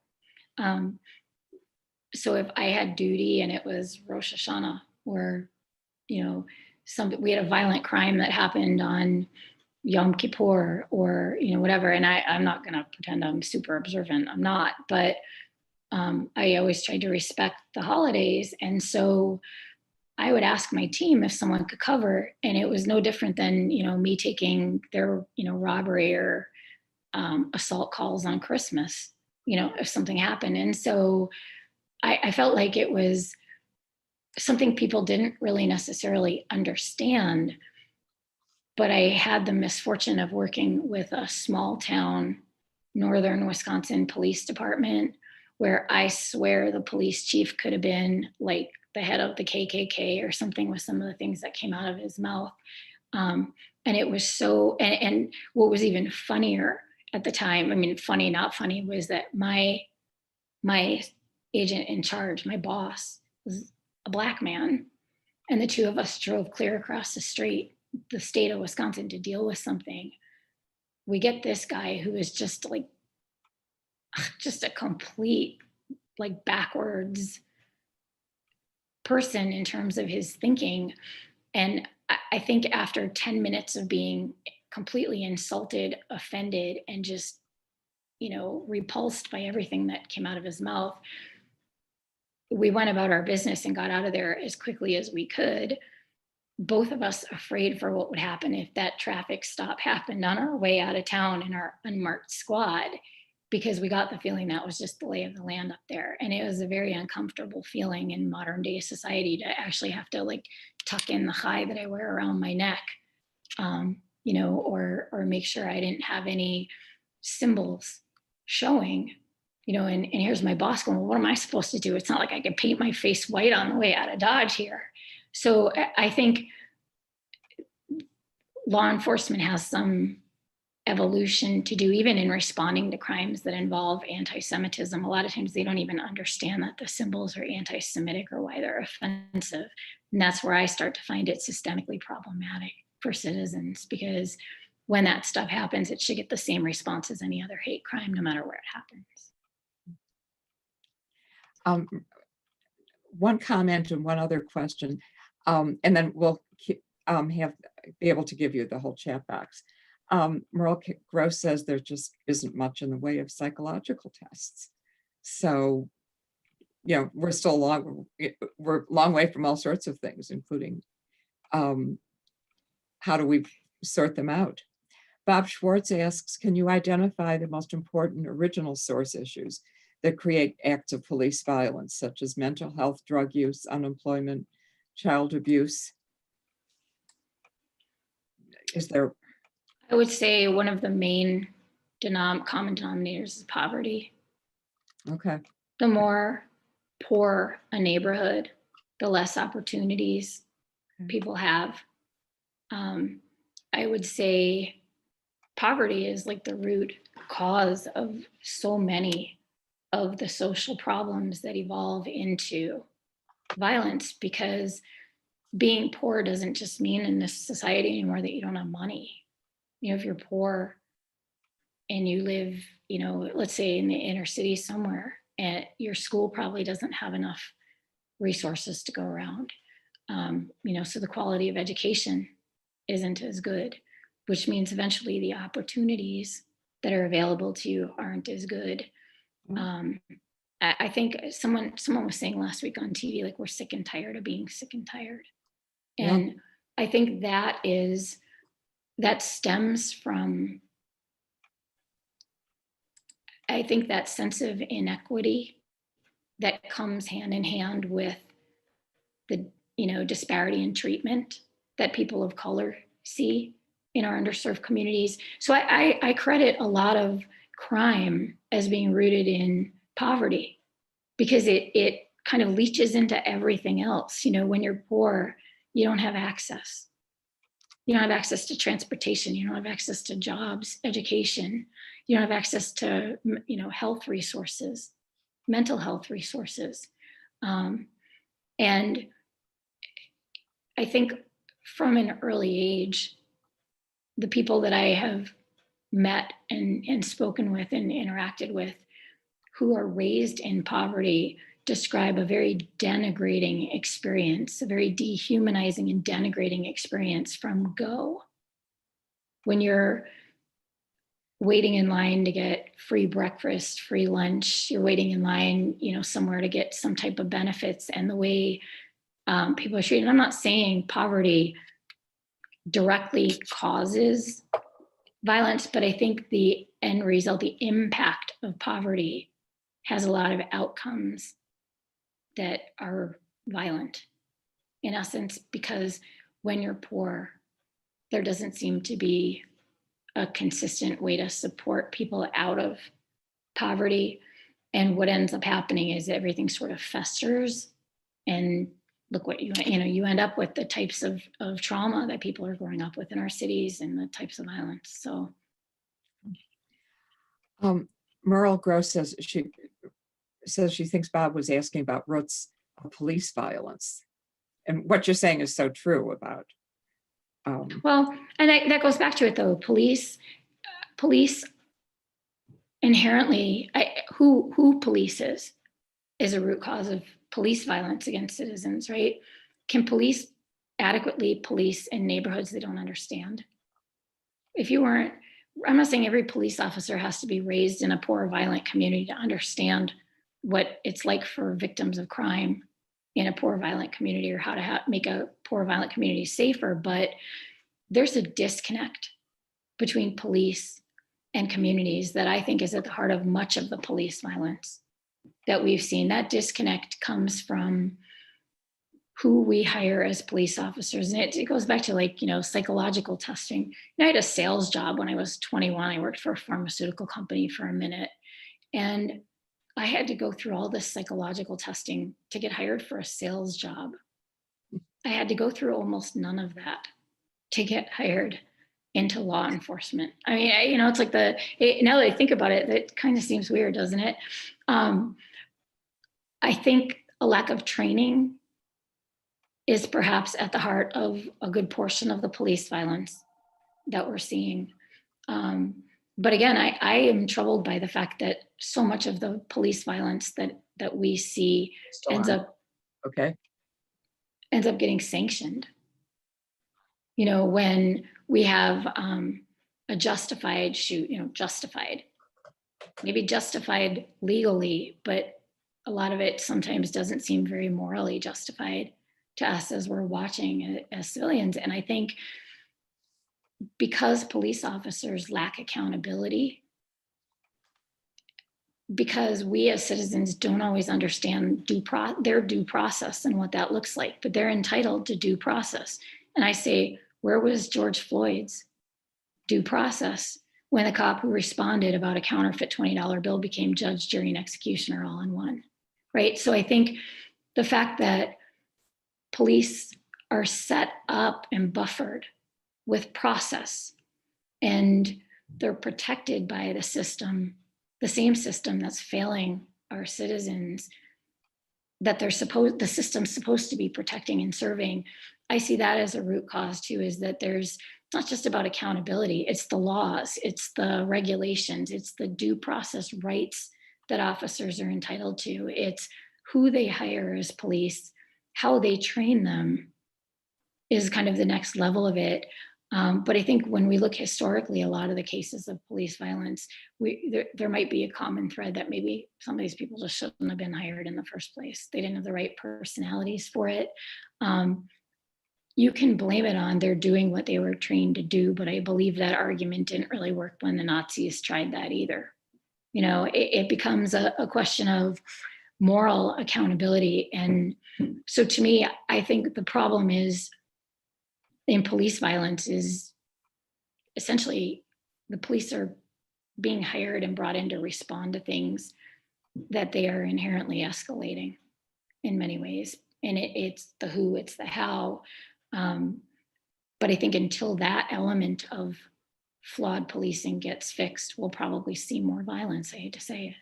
So if I had duty and it was Rosh Hashanah, or, we had a violent crime that happened on Yom Kippur, or, whatever. And I'm not going to pretend I'm super observant. I'm not, but I always tried to respect the holidays. And so I would ask my team if someone could cover, and it was no different than, me taking their, robbery or assault calls on Christmas, if something happened. And so I felt like it was something people didn't really necessarily understand, but I had the misfortune of working with a small town, northern Wisconsin police department, where I swear the police chief could have been like the head of the KKK or something, with some of the things that came out of his mouth. And it was so, and what was even funnier at the time, I mean, funny, not funny, was that my agent in charge, my boss, was a Black man. And the two of us drove clear across the state of Wisconsin, to deal with something. We get this guy who is just a complete, backwards person in terms of his thinking. And I think after 10 minutes of being completely insulted, offended, and just, repulsed by everything that came out of his mouth, we went about our business and got out of there as quickly as we could. Both of us afraid for what would happen if that traffic stop happened on our way out of town in our unmarked squad, because we got the feeling that was just the lay of the land up there. And it was a very uncomfortable feeling in modern day society to actually have to tuck in the chai that I wear around my neck, or make sure I didn't have any symbols showing, and here's my boss going, well, what am I supposed to do? It's not like I could paint my face white on the way out of Dodge here. So I think law enforcement has some evolution to do, even in responding to crimes that involve anti-Semitism. A lot of times they don't even understand that the symbols are anti-Semitic or why they're offensive. And that's where I start to find it systemically problematic for citizens, because when that stuff happens, it should get the same response as any other hate crime, no matter where it happens. One comment and one other question, and then we'll be able to give you the whole chat box. Merle Gross says there just isn't much in the way of psychological tests. So, we're still we're a long way from all sorts of things, including how do we sort them out? Bob Schwartz asks, can you identify the most important original source issues that create acts of police violence, such as mental health, drug use, unemployment, child abuse? Is there? I would say one of the main common denominators is poverty. Okay. The more poor a neighborhood, the less opportunities people have. I would say poverty is the root cause of so many of the social problems that evolve into violence, because being poor doesn't just mean in this society anymore that you don't have money. If you're poor and you live, let's say in the inner city somewhere, and your school probably doesn't have enough resources to go around. So the quality of education isn't as good, which means eventually the opportunities that are available to you aren't as good. I think someone was saying last week on TV, we're sick and tired of being sick and tired. And I think that stems from, I think, that sense of inequity that comes hand in hand with the, disparity in treatment that people of color see in our underserved communities. So I credit a lot of crime as being rooted in poverty, because it kind of leaches into everything else. When you're poor, you don't have access. You don't have access to transportation. You don't have access to jobs, education. You don't have access to, health resources, mental health resources. And I think from an early age, the people that I have met and spoken with and interacted with who are raised in poverty describe a very denigrating experience, a very dehumanizing and denigrating experience from go. When you're waiting in line to get free breakfast, free lunch, you're waiting in line, somewhere to get some type of benefits, and the way people are treated. I'm not saying poverty directly causes violence, but I think the end result, the impact of poverty has a lot of outcomes that are violent, in essence, because when you're poor, there doesn't seem to be a consistent way to support people out of poverty. And what ends up happening is everything sort of festers, and look what you end up with the types of trauma that people are growing up with in our cities and the types of violence. So Merle Gross says she thinks Bob was asking about roots of police violence, and what you're saying is so true about. Well, and that goes back to it though. Police inherently, who polices is a root cause of police violence against citizens, right? Can police adequately police in neighborhoods they don't understand? I'm not saying every police officer has to be raised in a poor, violent community to understand what it's like for victims of crime in a poor, violent community, or how to make a poor, violent community safer. But there's a disconnect between police and communities that I think is at the heart of much of the police violence that we've seen. That disconnect comes from who we hire as police officers. And it goes back to psychological testing. I had a sales job when I was 21. I worked for a pharmaceutical company for a minute. And I had to go through all this psychological testing to get hired for a sales job. I had to go through almost none of that to get hired into law enforcement. I mean, it's like now that I think about it, it kind of seems weird, doesn't it? I think a lack of training is perhaps at the heart of a good portion of the police violence that we're seeing. But again, I am troubled by the fact that so much of the police violence that we see ends up getting sanctioned. When we have a justified shoot, maybe justified legally, but a lot of it sometimes doesn't seem very morally justified to us as we're watching as civilians. And I think because police officers lack accountability, because we as citizens don't always understand their due process and what that looks like, but they're entitled to due process. And I say, where was George Floyd's due process when the cop who responded about a counterfeit $20 bill became judge, jury, and executioner all in one, right? So I think the fact that police are set up and buffered with process, and they're protected by the system, the same system that's failing our citizens, that the system's supposed to be protecting and serving. I see that as a root cause too, is that it's not just about accountability, it's the laws, it's the regulations, it's the due process rights that officers are entitled to. It's who they hire as police, how they train them is kind of the next level of it. But I think when we look historically, a lot of the cases of police violence, there might be a common thread that maybe some of these people just shouldn't have been hired in the first place. They didn't have the right personalities for it. You can blame it on they're doing what they were trained to do, but I believe that argument didn't really work when the Nazis tried that either. It becomes a question of moral accountability. And so to me, I think the problem is in police violence is essentially the police are being hired and brought in to respond to things that they are inherently escalating in many ways. And it's the who, it's the how. But I think until that element of flawed policing gets fixed, we'll probably see more violence. I hate to say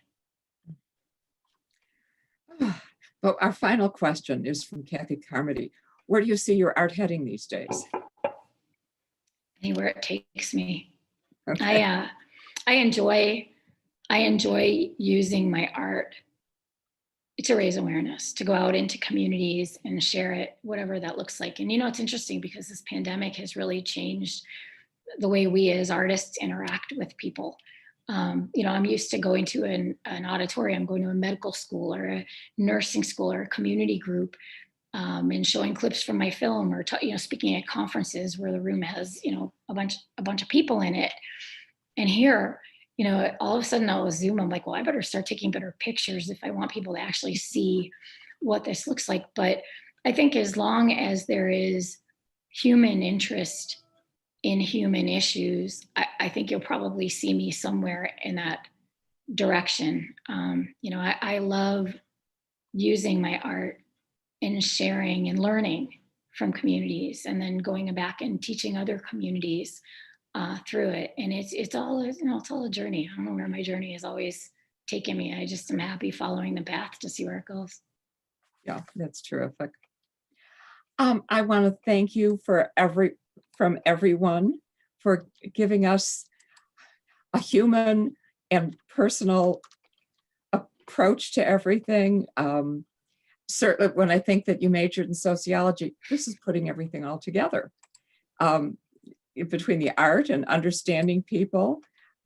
it. But our final question is from Kathy Carmody. Where do you see your art heading these days? Anywhere it takes me. Okay. I enjoy using my art to raise awareness, to go out into communities and share it, whatever that looks like. And it's interesting because this pandemic has really changed the way we as artists interact with people. I'm used to going to an auditorium, going to a medical school or a nursing school or a community group, and showing clips from my film, or speaking at conferences where the room has a bunch of people in it. And here, all of a sudden I'll Zoom. I'm like, well, I better start taking better pictures if I want people to actually see what this looks like. But I think as long as there is human interest in human issues, I think you'll probably see me somewhere in that direction. I love using my art and sharing and learning from communities, and then going back and teaching other communities through it. And it's all a journey. I don't know where my journey has always taken me. I just am happy following the path to see where it goes. Yeah, that's terrific. I want to thank you from everyone for giving us a human and personal approach to everything. Certainly when I think that you majored in sociology, this is putting everything all together. Between the art and understanding people,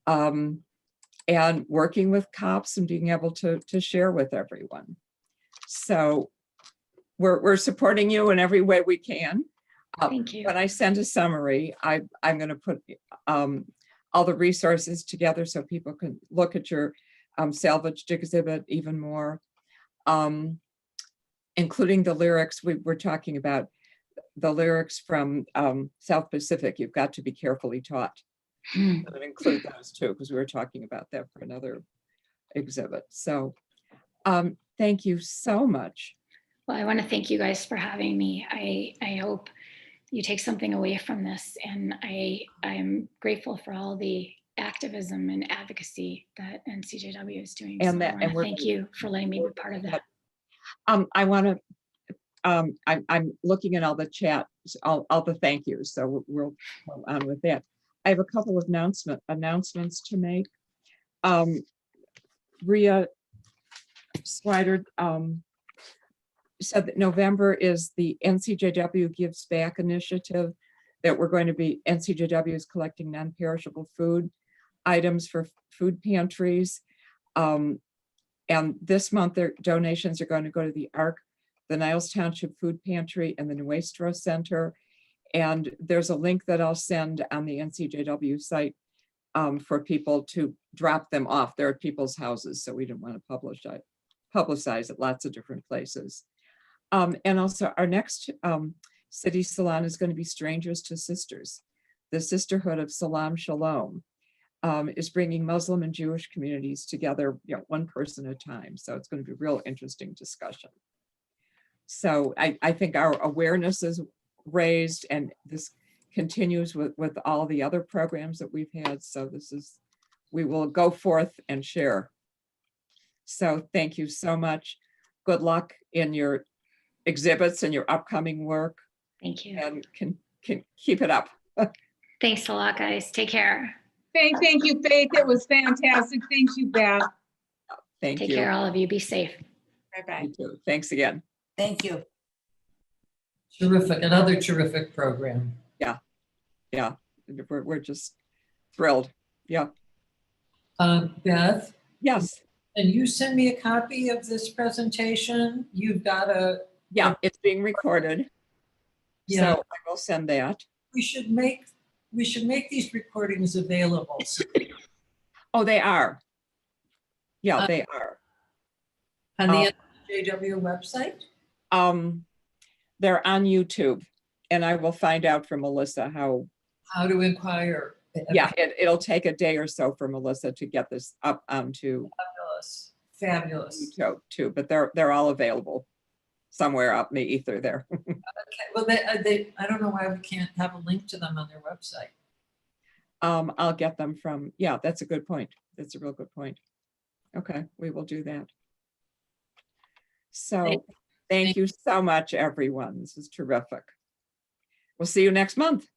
and working with cops and being able to share with everyone. So we're supporting you in every way we can. Thank you. When I send a summary, I'm going to put all the resources together so people can look at your salvaged exhibit even more, including the lyrics. We were talking about the lyrics from South Pacific. You've got to be carefully taught. I'm going to include those too, because we were talking about that for another exhibit. So thank you so much. Well, I want to thank you guys for having me. I hope you take something away from this, and I'm grateful for all the activism and advocacy that NCJW is doing. And so that, I want to thank you for letting me be part of that. I want to. I'm looking at all the chat, all the thank yous. So we'll go on with that. I have a couple of announcements to make. Rhea Swider said that November is the NCJW Gives Back initiative, that NCJW is collecting non-perishable food items for food pantries. And this month their donations are going to go to the ARC, the Niles Township Food Pantry, and the Nuestro Center. And there's a link that I'll send on the NCJW site for people to drop them off. They're at people's houses, so we didn't want to publicize it lots of different places. And also our next city salon is going to be Strangers to Sisters. The Sisterhood of Salam Shalom is bringing Muslim and Jewish communities together, one person at a time. So it's going to be a real interesting discussion. So I think our awareness is raised, and this continues with all the other programs that we've had. So we will go forth and share. So thank you so much. Good luck in your exhibits and your upcoming work. Thank you. And can keep it up. Thanks a lot, guys. Take care. Thank you, Faith. It was fantastic. Thank you, Beth. Thank you. Take care, all of you. Be safe. Bye-bye. You too. Thanks again. Thank you. Terrific, another terrific program. Yeah, we're just thrilled. Yeah. Beth, Yes. can you send me a copy of this presentation? You've got Yeah, it's being recorded. Yeah. So I will send that. we should make these recordings available. Oh, they are. Yeah, they are. On the NCJW website? They're on YouTube, and I will find out from Melissa how to inquire. Yeah, it'll take a day or so for Melissa to get this up onto Fabulous. YouTube too, but they're all available. somewhere out in the ether there. Okay, well, I don't know why we can't have a link to them on their website. I'll get them from, yeah, that's a good point. That's a real good point. Okay, we will do that. So thank you so much, everyone. This is terrific. We'll see you next month.